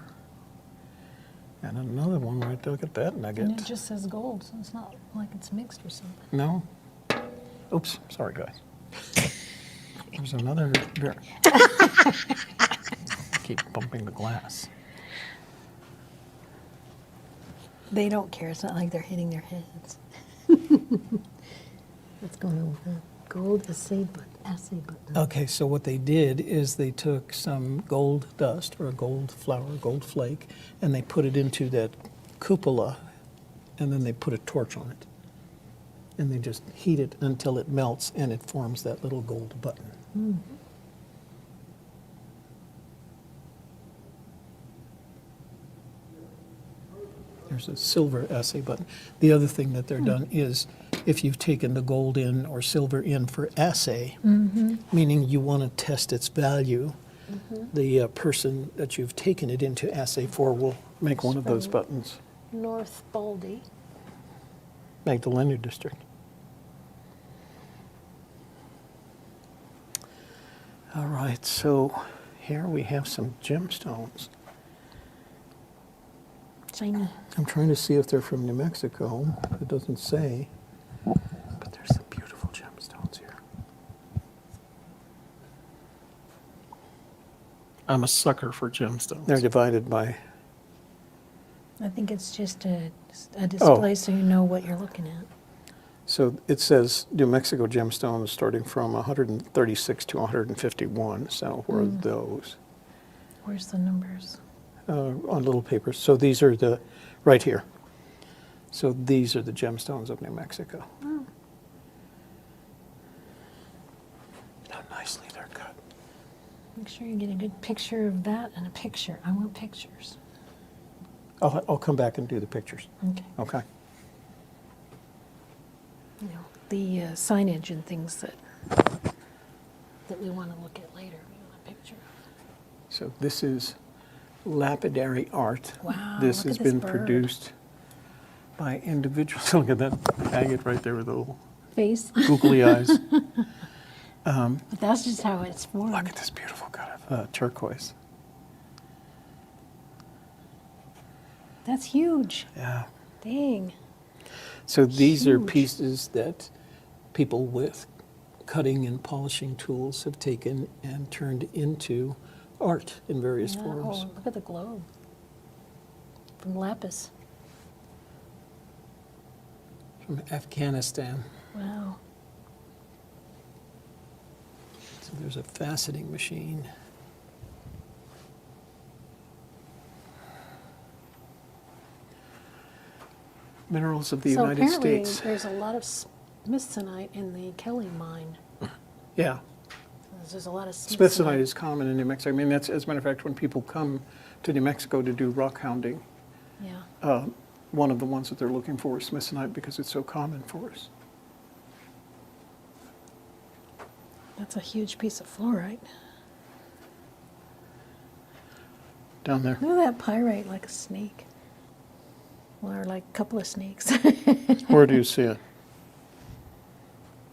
And another one right there. Look at that And it nugget. just says gold, so it's not like it's mixed or something. No? Oops, sorry guys. There's another there. Keep bumping the glass. They don't care. It's not like they're hitting their heads. What's going on with that? Gold assay button. Okay, so what they did is they took some gold dust or a gold flour, gold flake, and they put it into that cupola, and then they put a torch on it. And they just heat it until it melts and it forms that little gold button. There's a silver assay button. The other thing that they're done is if you've taken the gold in or silver in for assay, meaning you want to test its value, the person that you've taken it into assay for will make one of those buttons. North Baldy. Magdalena district. All right, so here we have some gemstones. Shiny. I'm trying to see if they're from New Mexico. It doesn't say, but there's some beautiful gemstones here. I'm a sucker for gemstones. They're divided by, I think it's just a display so you know what you're looking at. so it says New Mexico gemstones starting from 136 to 151. So where are those? Where's the numbers? On little papers. So these are the, right here. So these are the gemstones of New Mexico. Oh. How nicely they're cut. Make sure you get a good picture of that and a picture. I want pictures. I'll come back and do the pictures. Okay. Okay. You know, the signage and things that we want to look at later. We want a picture. So this is lapidary art. Wow, This look has at this been bird. produced by individuals. Look at that agate right there with the little Face. googly eyes. But that's just how it's formed. Look at this beautiful kind of turquoise. That's huge. Yeah. Dang. So these are Huge. pieces that people with cutting and polishing tools have taken and turned into art in various Yeah. forms. Oh, look at the globe. From lapis. From Afghanistan. Wow. So there's a faceting machine. Minerals of the So United apparently States. there's a lot of smithsonite in the Kelly mine. Yeah. There's a lot of Smithsonite is common in New Mexico. I mean, that's, as a matter of fact, when people come to New Mexico to do rock hounding, Yeah. one of the ones that they're looking for is smithsonite because it's so common for us. That's a huge piece of fluorite. Down there. Look at that pyrite like a snake. Or like a couple of snakes. Where do you see it?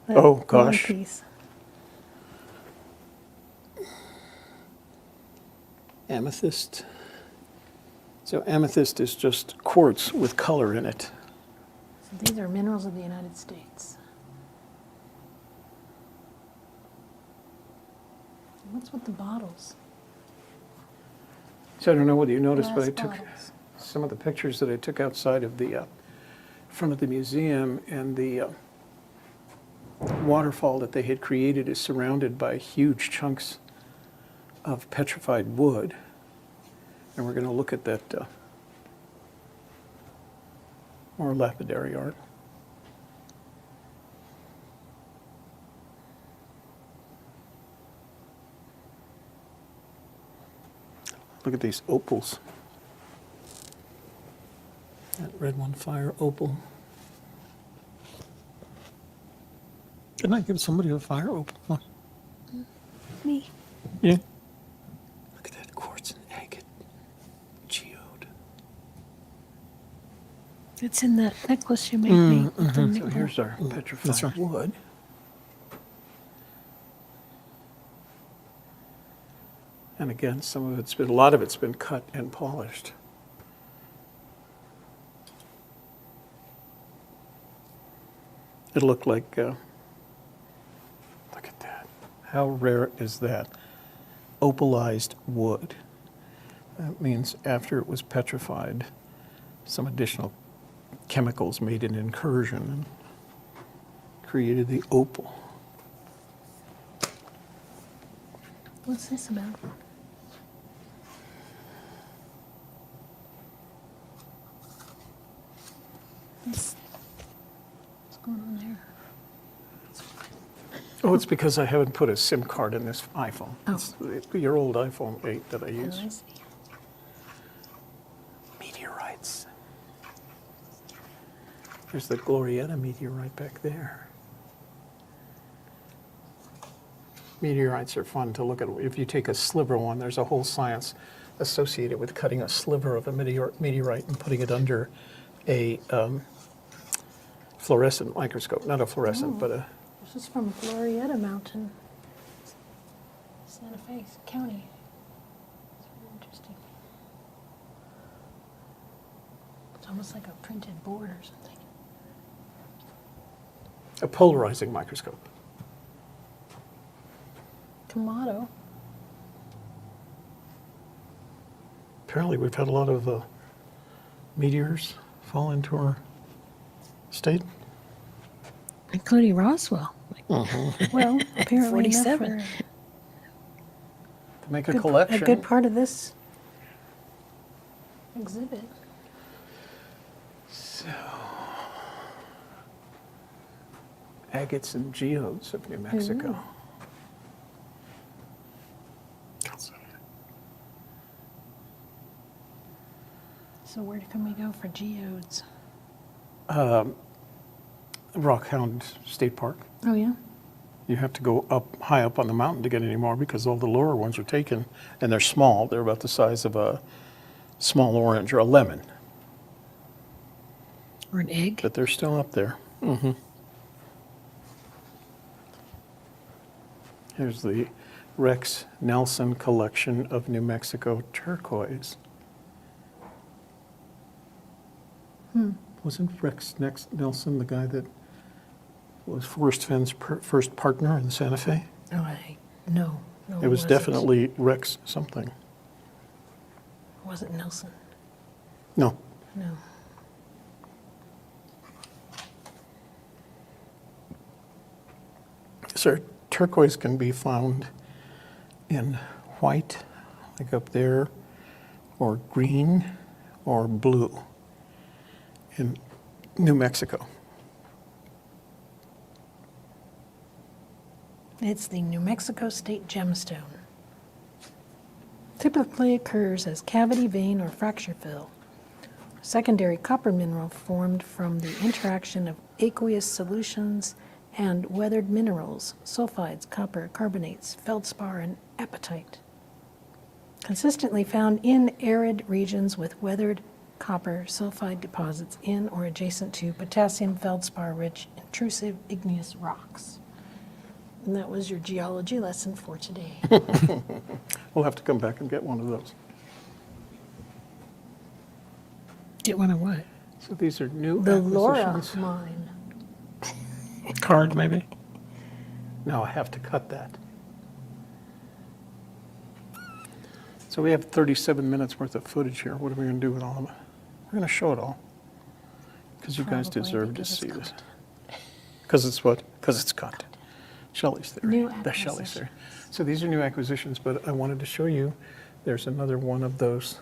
That Oh, long gosh. piece. Amethyst. So amethyst is just quartz with color in it. So these are minerals of the United States. What's with the bottles? So I don't know whether you noticed, but Glass I took bottles. some of the pictures that I took outside of the front of the museum, and the waterfall that they had created is surrounded by huge chunks of petrified wood. And we're going to look at that more lapidary art. Look at these opals. That red one, fire opal. Didn't I give somebody a fire opal? Look. Me. Yeah. Look at that quartz and agate geode. It's in that necklace you made me. With the So nickel. here's our That's petrified right. wood. And again, some of it's been, a lot of it's been cut and polished. It looked like, look at that. How rare is that? Opalized wood. That means after it was petrified, some additional chemicals made an incursion and created the opal. What's this about? What's going on there? Oh, it's because I haven't put a SIM card in this iPhone. Oh. It's your old iPhone 8 that I Oh, use. I see. Meteorites. There's the Glorietta meteorite back there. Meteorites are fun to look at. If you take a sliver one, there's a whole science associated with cutting a sliver of a meteorite and putting it under a fluorescent microscope. Not a fluorescent, but a... This is from Glorietta Mountain, Santa Fe County. It's very interesting. It's almost like a printed board or something. a polarizing microscope. Tomato. Apparently, we've had a lot of meteors fall into our state. Including Roswell. Well, apparently 47. enough To make a for collection. a good part of this exhibit. So, Agates and Geodes of New Mexico. So where can we go for geodes? Rockhound State Park. Oh yeah. You have to go up high up on the mountain to get any more because all the lower ones are taken, and they're small. They're about the size of a small orange or a lemon, Or an egg. but they're still up there. Here's the Rex Nelson collection of New Mexico turquoise. Wasn't Rex Nelson the guy that was Forrest Fenn's first partner in Santa Fe? No, no, It was wasn't. definitely Rex something. Was it Nelson? No, No. sir, turquoise can be found in white, like up there, or green, or blue in New Mexico. It's the New Mexico State Gemstone. Typically occurs as cavity vein or fracture fill. Secondary copper mineral formed from the interaction of aqueous solutions and weathered minerals, sulfides, copper, carbonates, feldspar, and apatite. Consistently found in arid regions with weathered copper sulfide deposits in or adjacent to potassium feldspar-rich intrusive igneous rocks. And that was your geology lesson for today. We'll have to come back and get one of those. Get one of what? So these are new The Laura acquisitions. mine. Card, maybe? No, I have to cut that. So we have 37 minutes worth of footage here. What are we going to do with all of it? We're going to show it all. Because you guys Probably deserve to because it's see this. content. Because it's what? Because it's content. Shelley's theory. New That's Shelley's theory. acquisitions. So these are new acquisitions, but I wanted to show you, there's another one of those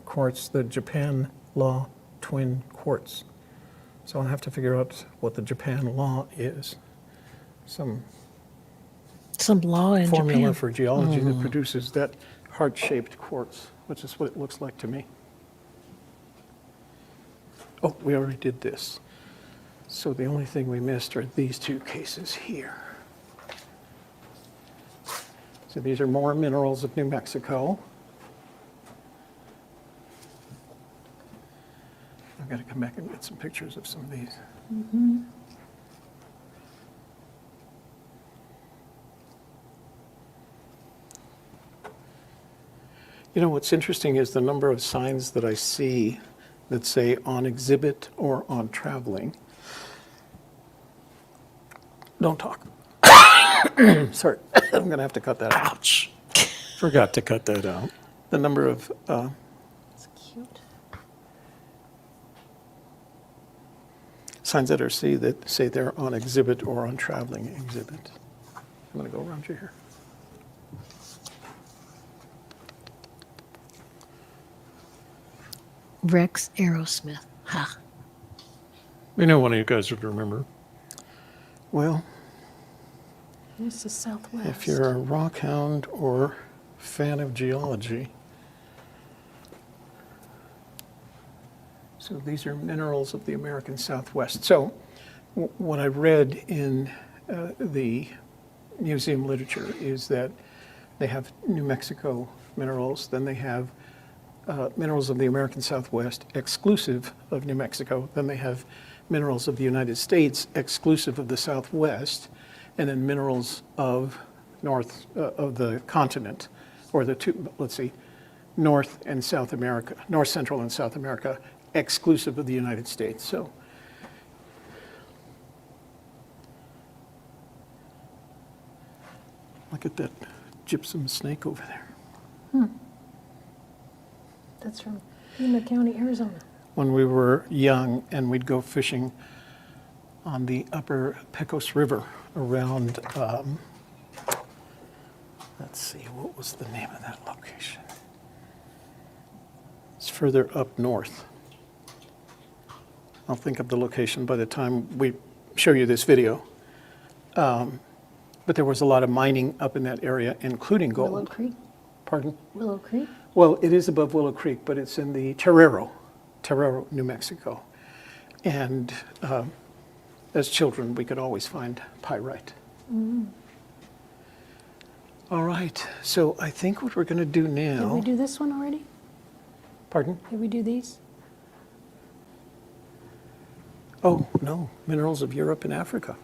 quartz, the Japan Law twin quartz. So I'll have to figure out what the Japan Law is. Some Some law in formula Japan. for geology that produces that heart-shaped quartz, which is what it looks like to me. Oh, we already did this. So the only thing we missed are these two cases here. So these are more minerals of New Mexico. I've got to come back and get some pictures of some of these. You know, what's interesting is the number of signs that I see that say on exhibit or on traveling. Don't talk. Sorry, I'm going to have to cut that out. Ouch. Forgot to cut that out. The number of It's cute. signs that are see that say they're on exhibit or on traveling exhibit. I'm going to go around you here. Rex Aerosmith. Ha. We know one of you guys would remember. Well, This is Southwest. if you're a rock hound or fan of geology, so these are minerals of the American Southwest. So what I read in the museum literature is that they have New Mexico minerals, then they have minerals of the American Southwest exclusive of New Mexico, then they have minerals of the United States exclusive of the Southwest, and then minerals of of the continent, or the two, let's see, North and South America, North Central and South America, exclusive of the United States. So look at that gypsum snake over there. That's from Pima County, Arizona. When we were young and we'd go fishing on the upper Pecos River around, let's see, what was the name of that location? It's further up north. I'll think of the location by the time we show you this video. But there was a lot of mining up in that area, including gold. Willow Creek? Pardon? Willow Creek? Well, it is above Willow Creek, but it's in the Torero, New Mexico. And as children, we could always find pyrite All right, so I think what we're going to do Did now. we do this one already? Pardon? Did we do these? Oh, no, minerals of Europe and Africa.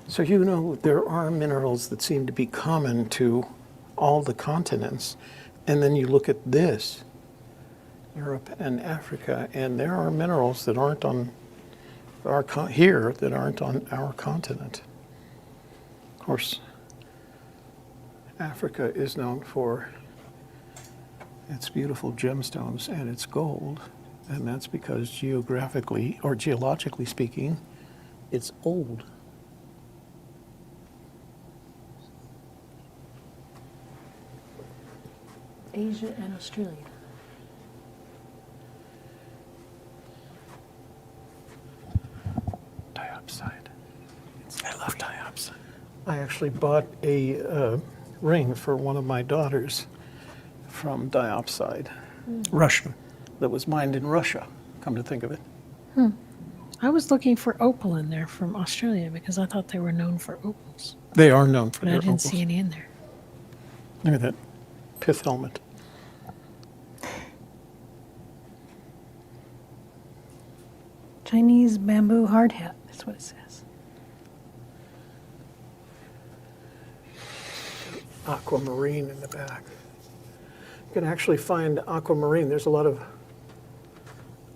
So you know there are minerals that seem to be common to all the continents, and then you look at this, Europe and Africa, and there are minerals that aren't on here that aren't on our continent. Of course, Africa is known for its beautiful gemstones and its gold, and that's because geographically or geologically speaking, it's old. Asia and Australia. Diopside. I love diopside. I actually bought a ring for one of my daughters from diopside, Russian, that was mined in Russia, come to think of it. I was looking for opal in there from Australia because I thought they were known for opals, They are known for but I their didn't opals. see any in there. Look at that pith helmet. Chinese bamboo hard hat, that's what it says. Aquamarine in the back. You can actually find aquamarine. There's a lot of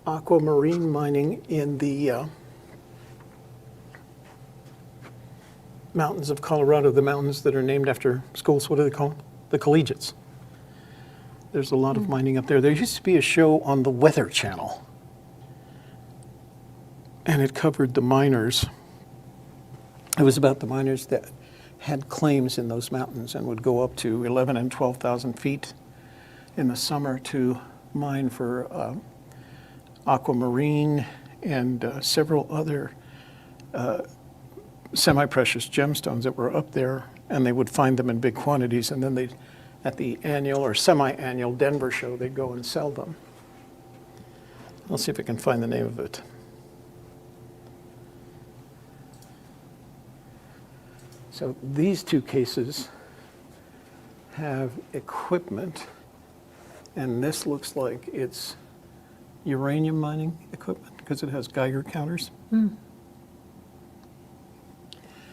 aquamarine mining in the mountains of Colorado, the mountains that are named after schools. What do they call them? The collegiates. There's a lot of mining up there. There used to be a show on the Weather Channel, and it covered the miners. It was about the miners that had claims in those mountains and would go up to 11 and 12,000 feet in the summer to mine for aquamarine and several other semi-precious gemstones that were up there, and they would find them in big quantities, and then they'd, at the annual or semi-annual Denver show, they'd go and sell them. I'll see if I can find the name of it. So these two cases have equipment, and this looks like it's uranium mining equipment because it has Geiger counters.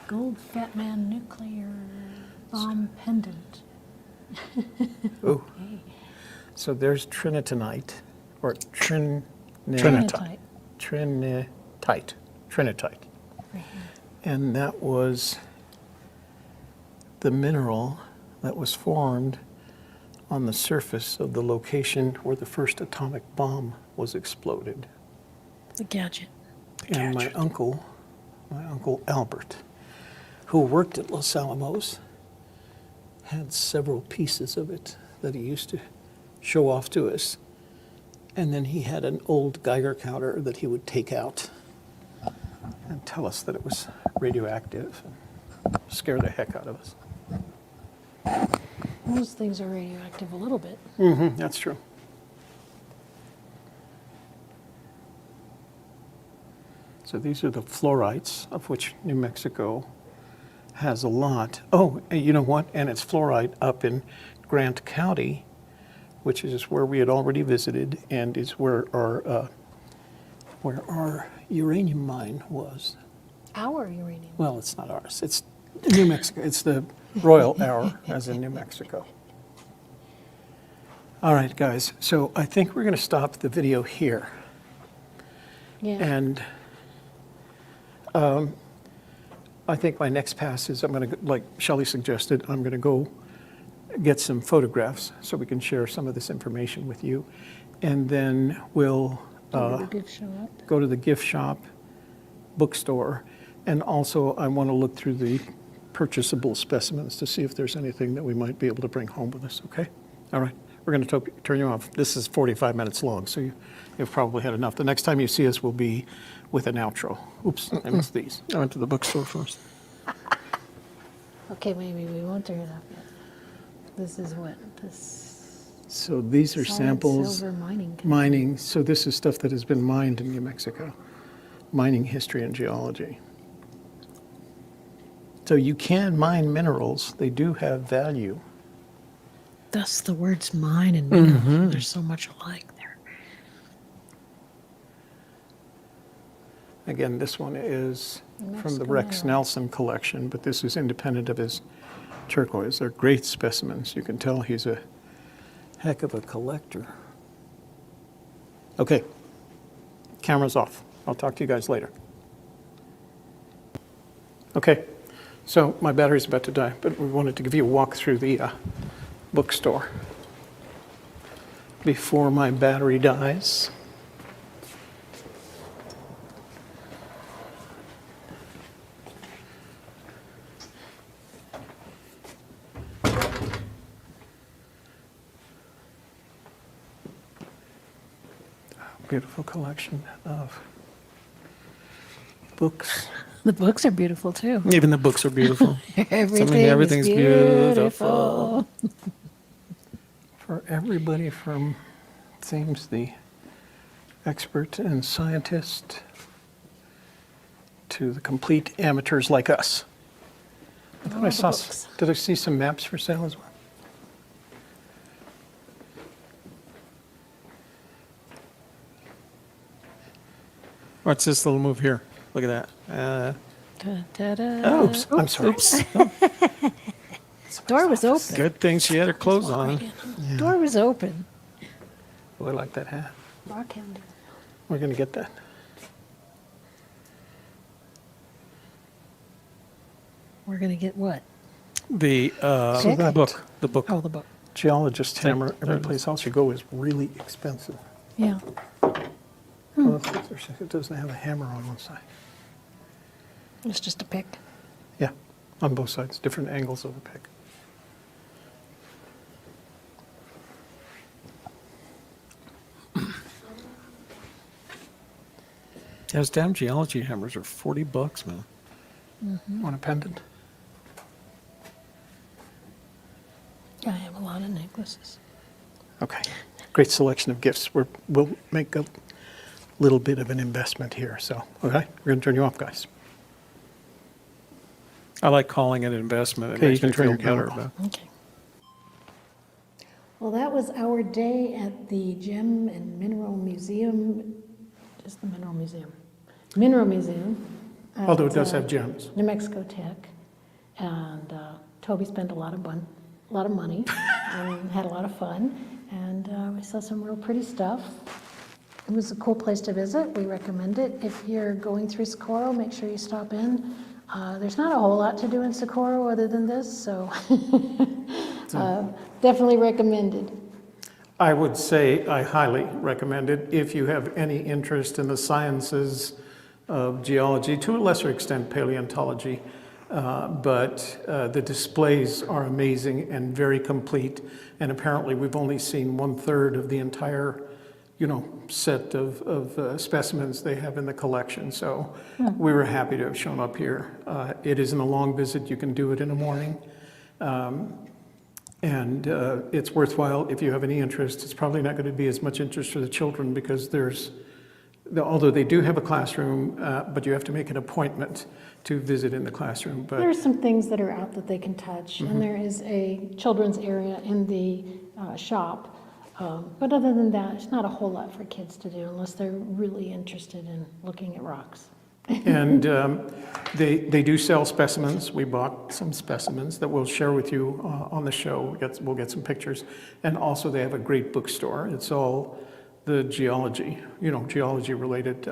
Gold Fat Man nuclear bomb pendant. Oh, so there's trinitonite or Trinitite. trinitite, Right here. and that was the mineral that was formed on the surface of the location where the first atomic bomb was exploded. The gadget. And my uncle Albert, who worked at Los Alamos, had several pieces of it that he used to show off to us. And then he had an old Geiger counter that he would take out and tell us that it was radioactive and scare the heck out of us. Those things are radioactive a little bit. That's true. So these are the fluorites, of which New Mexico has a lot. Oh, and you know what? And it's fluorite up in Grant County, which is where we had already visited, and is where our uranium mine was. Our uranium. Well, it's not ours. It's New Mexico. It's the Royal Hour, as in New Mexico. All right, guys. So I think we're going to stop the video here. Yeah. And I think my next pass is I'm going to, like Shelley suggested, I'm going to go get some photographs so we can share some of this information with you. And then we'll Go to the gift shop. go to the gift shop, bookstore, and also I want to look through the purchasable specimens to see if there's anything that we might be able to bring home with us, okay? All right, we're going to turn you off. This is 45 minutes long, so you've probably had enough. The next time you see us will be with an outro. Oops, I missed these. I went to the bookstore first. Okay, maybe we won't turn it up yet. This is what this. So these are solid samples silver mining. mining. So this is stuff that has been mined in New Mexico. Mining history and geology. So you can mine minerals. They do have value. Thus the words mine and mineral. There's so much alike there. Again, this one is from the Mexico Rex mineral. Nelson collection, but this is independent of his turquoise. They're great specimens. You can tell he's a heck of a collector. Okay, camera's off. I'll talk to you guys later. Okay, so my battery's about to die, but we wanted to give you a walk through the bookstore before my battery dies. Beautiful collection of books. The books are beautiful too. Even the books are beautiful. Everything's beautiful. For everybody from, seems the expert and scientist to the complete amateurs like us. I thought I saw, books. did I see some maps for sale as well? What's this little move here? Look at that. Da-da-da. Oops, I'm sorry. Oops. Door was open. Good thing she had her clothes on. Door was open. Oh, I like that hat. Rock hounding. We're going to get that. We're gonna get what? The So that- book. The book. Oh, the book. Geologist hammer, there every it is. place else you go is really expensive. Yeah. Oh, it doesn't have a hammer on one side. It's just a pick. Yeah, on both sides, different angles of the pick. Those damn geology hammers are $40, man. Want a pendant? I have a lot of necklaces. Okay, great selection of gifts. We'll make a little bit of an investment here, so, okay, we're gonna turn you off, guys. I like calling it an investment. It Okay, you makes can me turn feel your camera better off. about. Okay. Well, that was our day at the Gem and Mineral Museum, just the Mineral Museum. Mineral Museum. Although it at, does have gems. New Mexico Tech. And Toby spent a lot of money and had a lot of fun. And we saw some real pretty stuff. It was a cool place to visit. We recommend it. If you're going through Socorro, make sure you stop in. There's not a whole lot to do in Socorro other than this, so definitely recommended. I would say I highly recommend it if you have any interest in the sciences of geology, to a lesser extent paleontology, but the displays are amazing and very complete, and apparently we've only seen 1/3 of the entire set of specimens they have in the collection, so we were happy to have shown up here. It isn't a long visit, you can do it in the morning. And it's worthwhile if you have any interest. It's probably not going to be as much interest for the children because although they do have a classroom, but you have to make an appointment to visit in the classroom. But There are some things that are out that they can touch, and there is a children's area in the shop. But other than that, it's not a whole lot for kids to do unless they're really interested in looking at rocks. And they do sell specimens. We bought some specimens that we'll share with you on the show. We'll get some pictures. And also they have a great bookstore. It's all the geology related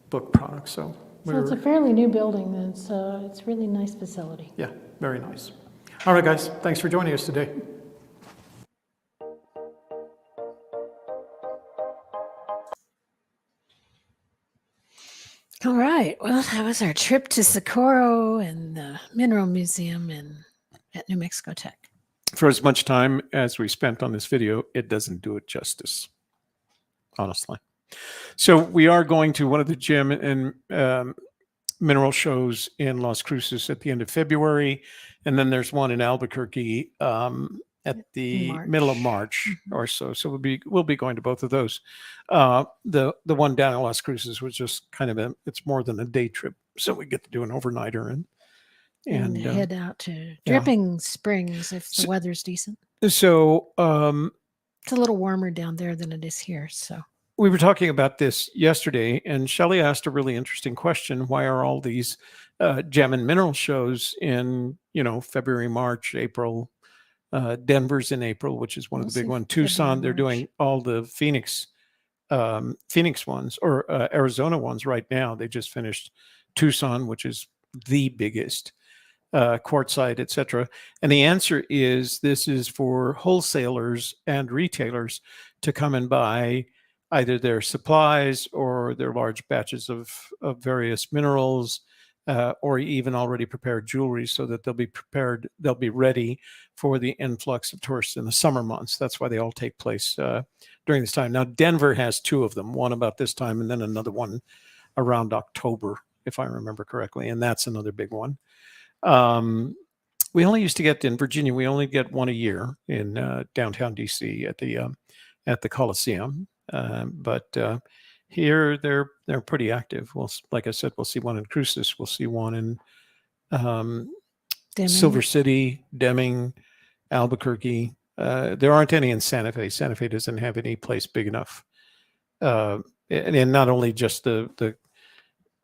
book products. So So it's a fairly new building, and it's a really nice facility. yeah, very nice. All right, guys, thanks for joining us today. All right. Well, that was our trip to Socorro and the Mineral Museum at New Mexico Tech. For as much time as we spent on this video, it doesn't do it justice, honestly. So we are going to one of the gem and mineral shows in Las Cruces at the end of February, and then there's one in Albuquerque at the middle of March or so. So we'll be going to both of those. The one down in Las Cruces was just kind of it's more than a day trip, so we get to do an overnighter and head out to Dripping Springs if the weather's decent. So it's a little warmer down there than it is here. So we were talking about this yesterday, and Shelley asked a really interesting question: why are all these gem and mineral shows in February, March, April? Denver's in April, which is one of the big ones. Tucson, they're doing all the Phoenix ones or Arizona ones right now. They just finished Tucson, which is the biggest quartzite, etc. And the answer is this is for wholesalers and retailers to come and buy either their supplies or their large batches of various minerals, or even already prepared jewelry, so that they'll be ready for the influx of tourists in the summer months. That's why they all take place during this time. Now, Denver has two of them, one about this time and then another one around October, if I remember correctly, and that's another big one. We only used to get in Virginia, we only get one a year in downtown DC at the Coliseum. But here they're pretty active. Well, like I said, we'll see one in Cruces, we'll see one in Silver City, Deming, Albuquerque. There aren't any in Santa Fe. Santa Fe doesn't have any place big enough. And not only just the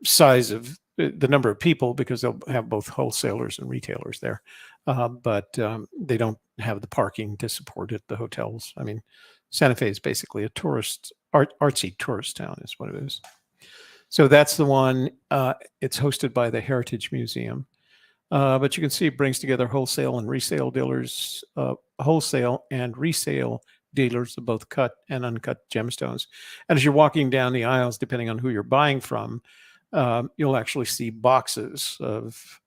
size of the number of people, because they'll have both wholesalers and retailers there, but they don't have the parking to support it, the hotels. I mean, Santa Fe is basically a artsy tourist town is what it is. So that's the one. It's hosted by the Heritage Museum. But you can see it brings together wholesale and resale dealers of both cut and uncut gemstones. And as you're walking down the aisles, depending on who you're buying from, you'll actually see boxes of,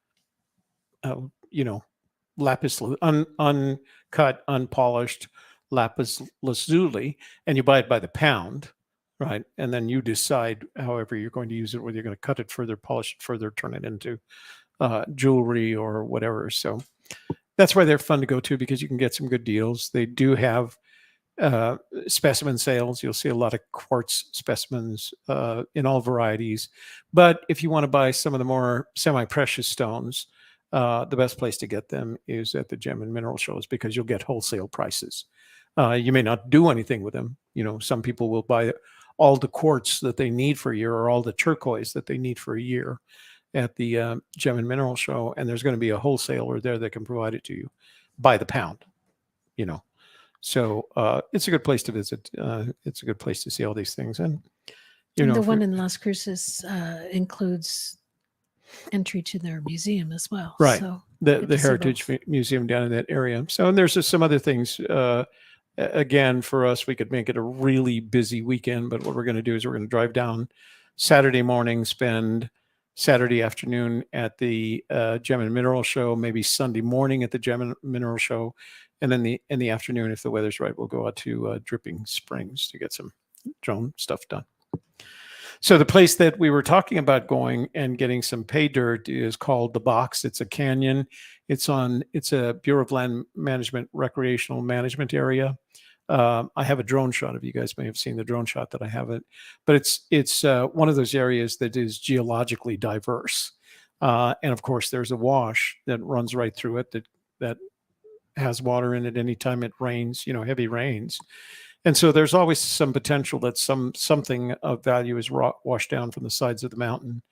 lapis, uncut, unpolished lapis lazuli, and you buy it by the pound, right? And then you decide however you're going to use it, whether you're going to cut it further, polish it further, turn it into jewelry or whatever. So that's why they're fun to go to, because you can get some good deals. They do have specimen sales. You'll see a lot of quartz specimens in all varieties. But if you want to buy some of the more semi-precious stones, the best place to get them is at the gem and mineral shows, because you'll get wholesale prices. You may not do anything with them. Some people will buy all the quartz that they need for a year, or all the turquoise that they need for a year at the gem and mineral show, and there's going to be a wholesaler there that can provide it to you by the pound. So it's a good place to visit. It's a good place to see all these things. And the one in Las Cruces includes entry to their museum as well. Right. So the Heritage Museum down in that area. So, and there's just some other things. Again, for us, we could make it a really busy weekend, but what we're going to do is we're going to drive down Saturday morning, spend Saturday afternoon at the Gem and Mineral Show, maybe Sunday morning at the Gem and Mineral Show, and then in the afternoon, if the weather's right, we'll go out to Dripping Springs to get some drone stuff done. So the place that we were talking about going and getting some pay dirt is called The Box. It's a canyon. It's a Bureau of Land Management recreational management area. I have a drone shot of, you guys may have seen the drone shot that I have it, but it's one of those areas that is geologically diverse. And of course, there's a wash that runs right through it that has water in it anytime it rains, heavy rains. And so there's always some potential that something of value is washed down from the sides of the mountain.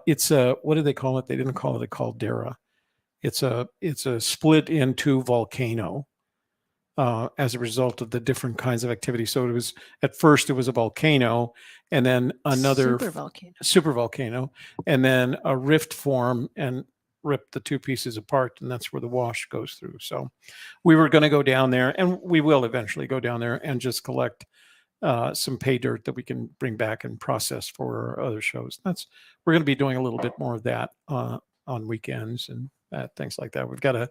It's a, what do they call it? They didn't call it a caldera. It's a split into volcano as a result of the different kinds of activity. So at first it was a volcano, and then another super volcano, and then a rift formed and ripped the two pieces apart, and that's where the wash goes through. So we were going to go down there, and we will eventually go down there and just collect some pay dirt that we can bring back and process for our other shows. We're going to be doing a little bit more of that on weekends and things like that. We've got a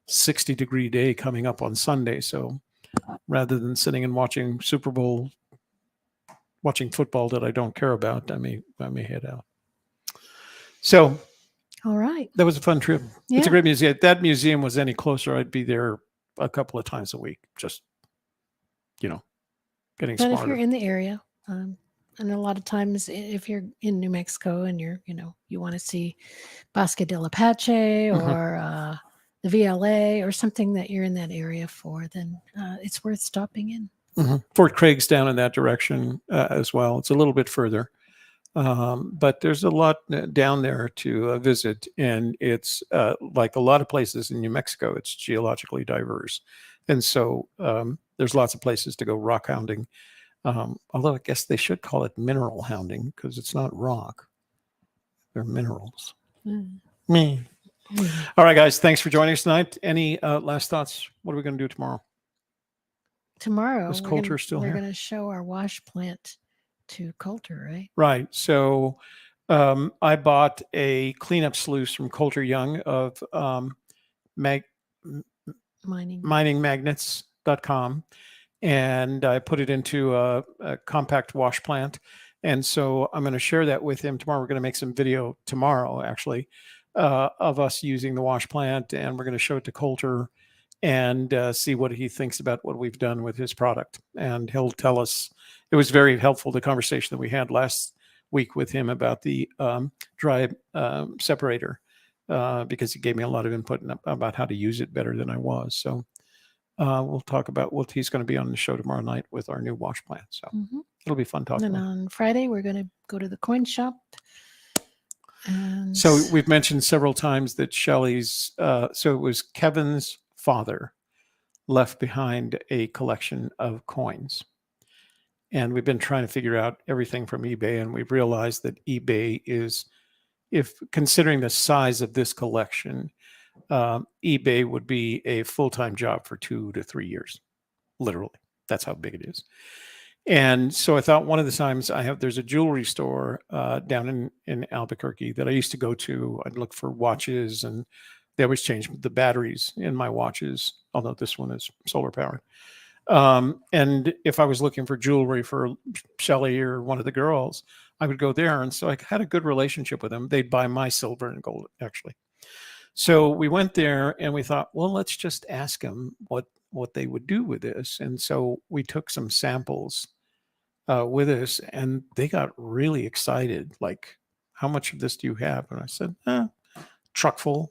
60-degree day coming up on Sunday, so rather than sitting and watching football that I don't care about, I may head out. So All right. That was a fun trip. Yeah. It's a great museum. If that museum was any closer, I'd be there a couple of times a week, just, getting But if smarter. you're in the area, and a lot of times if you're in New Mexico and you want to see Bosque del Apache or the VLA or something that you're in that area for, then it's worth stopping in. Fort Craig's down in that direction as well. It's a little bit further. But there's a lot down there to visit, and it's like a lot of places in New Mexico, it's geologically diverse. And so there's lots of places to go rock hounding. Although I guess they should call it mineral hounding because it's not rock. They're minerals. Me. All right, guys. Thanks for joining us tonight. Any last thoughts? What are we going to do tomorrow? Tomorrow, Is Coulter still we're here? going to show our wash plant to Coulter, right? Right. So I bought a cleanup sluice from Coulter Young of miningmagnets.com, and I put it into a compact wash plant. And so I'm going to share that with him tomorrow. We're going to make some video tomorrow, actually, of us using the wash plant, and we're going to show it to Coulter and see what he thinks about what we've done with his product. And he'll tell us. It was very helpful, the conversation that we had last week with him about the dry separator, because he gave me a lot of input about how to use it better than I was. So we'll talk about what he's going to be on the show tomorrow night with our new wash plant. So it'll be fun talking. And on Friday, we're going to go to the coin shop. And so we've mentioned several times that Shelley's, so it was Kevin's father left behind a collection of coins. And we've been trying to figure out everything from eBay, and we've realized that eBay is, if considering the size of this collection, eBay would be a full-time job for 2 to 3 years, literally. That's how big it is. And so I thought one of the times there's a jewelry store down in Albuquerque that I used to go to. I'd look for watches, and they always change the batteries in my watches, although this one is solar powered. And if I was looking for jewelry for Shelley or one of the girls, I would go there. And so I had a good relationship with them. They'd buy my silver and gold, actually. So we went there and we thought, well, let's just ask them what they would do with this. And so we took some samples with us, and they got really excited. Like, how much of this do you have? And I said, truck full,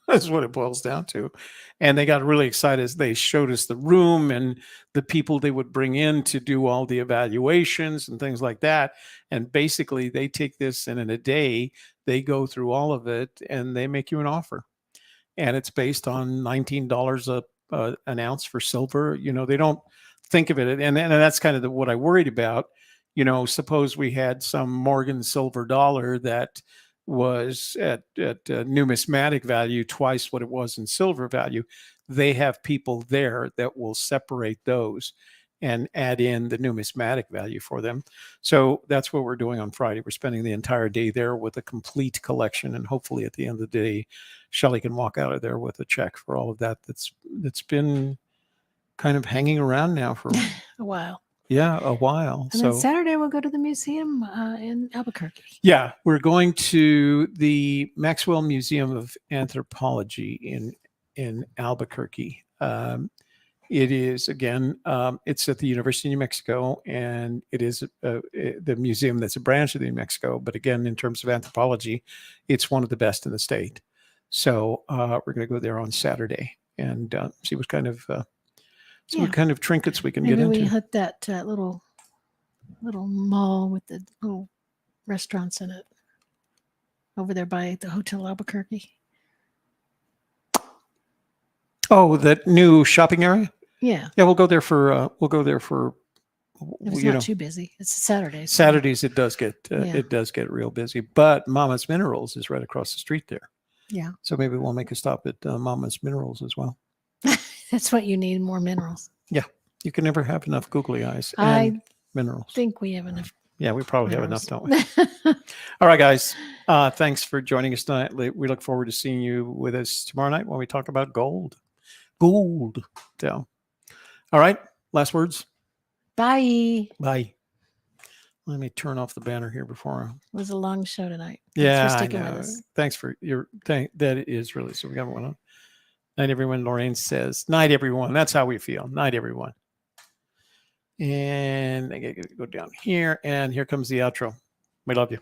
That's what it boils down to. And they got really excited as they showed us the room and the people they would bring in to do all the evaluations and things like that. And basically, they take this, and in a day, they go through all of it, and they make you an offer. And it's based on $19 an ounce for silver. They don't think of it. And that's kind of what I worried about. Suppose we had some Morgan silver dollar that was at numismatic value twice what it was in silver value. They have people there that will separate those and add in the numismatic value for them. So that's what we're doing on Friday. We're spending the entire day there with a complete collection, and hopefully at the end of the day, Shelley can walk out of there with a check for all of that that's been kind of hanging around now for a while. Yeah, a while. And then Saturday we'll go to the museum in Albuquerque. Yeah, we're going to the Maxwell Museum of Anthropology in Albuquerque. It is, again, it's at the University of New Mexico, and it is the museum that's a branch of the New Mexico. But again, in terms of anthropology, it's one of the best in the state. So we're going to go there on Saturday and see what kind of what kind of trinkets we can get into. Maybe we hit that little mall with the little restaurants in it over there by the Hotel Albuquerque. Oh, that new shopping area? Yeah. Yeah, we'll go there for if it's not too busy. It's Saturdays. Saturdays it does get real busy. But Mama's Minerals is right across the street there. Yeah. So maybe we'll make a stop at Mama's Minerals as well. That's what you need, more minerals. Yeah. You can never have enough googly eyes and minerals. I think we have enough. Yeah, we probably have enough, don't we? All right, guys. Thanks for joining us tonight. We look forward to seeing you with us tomorrow night when we talk about gold. So, all right. Last words. Bye. Bye. Let me turn off the banner here before. It was a long show tonight. Yeah, Thanks for I sticking with know. us. Thanks for your thing. That is really so. We got one on. Night, everyone. Lorraine says, "Night, everyone." That's how we feel. Night, everyone. And I gotta go down here, and here comes the outro. We love you.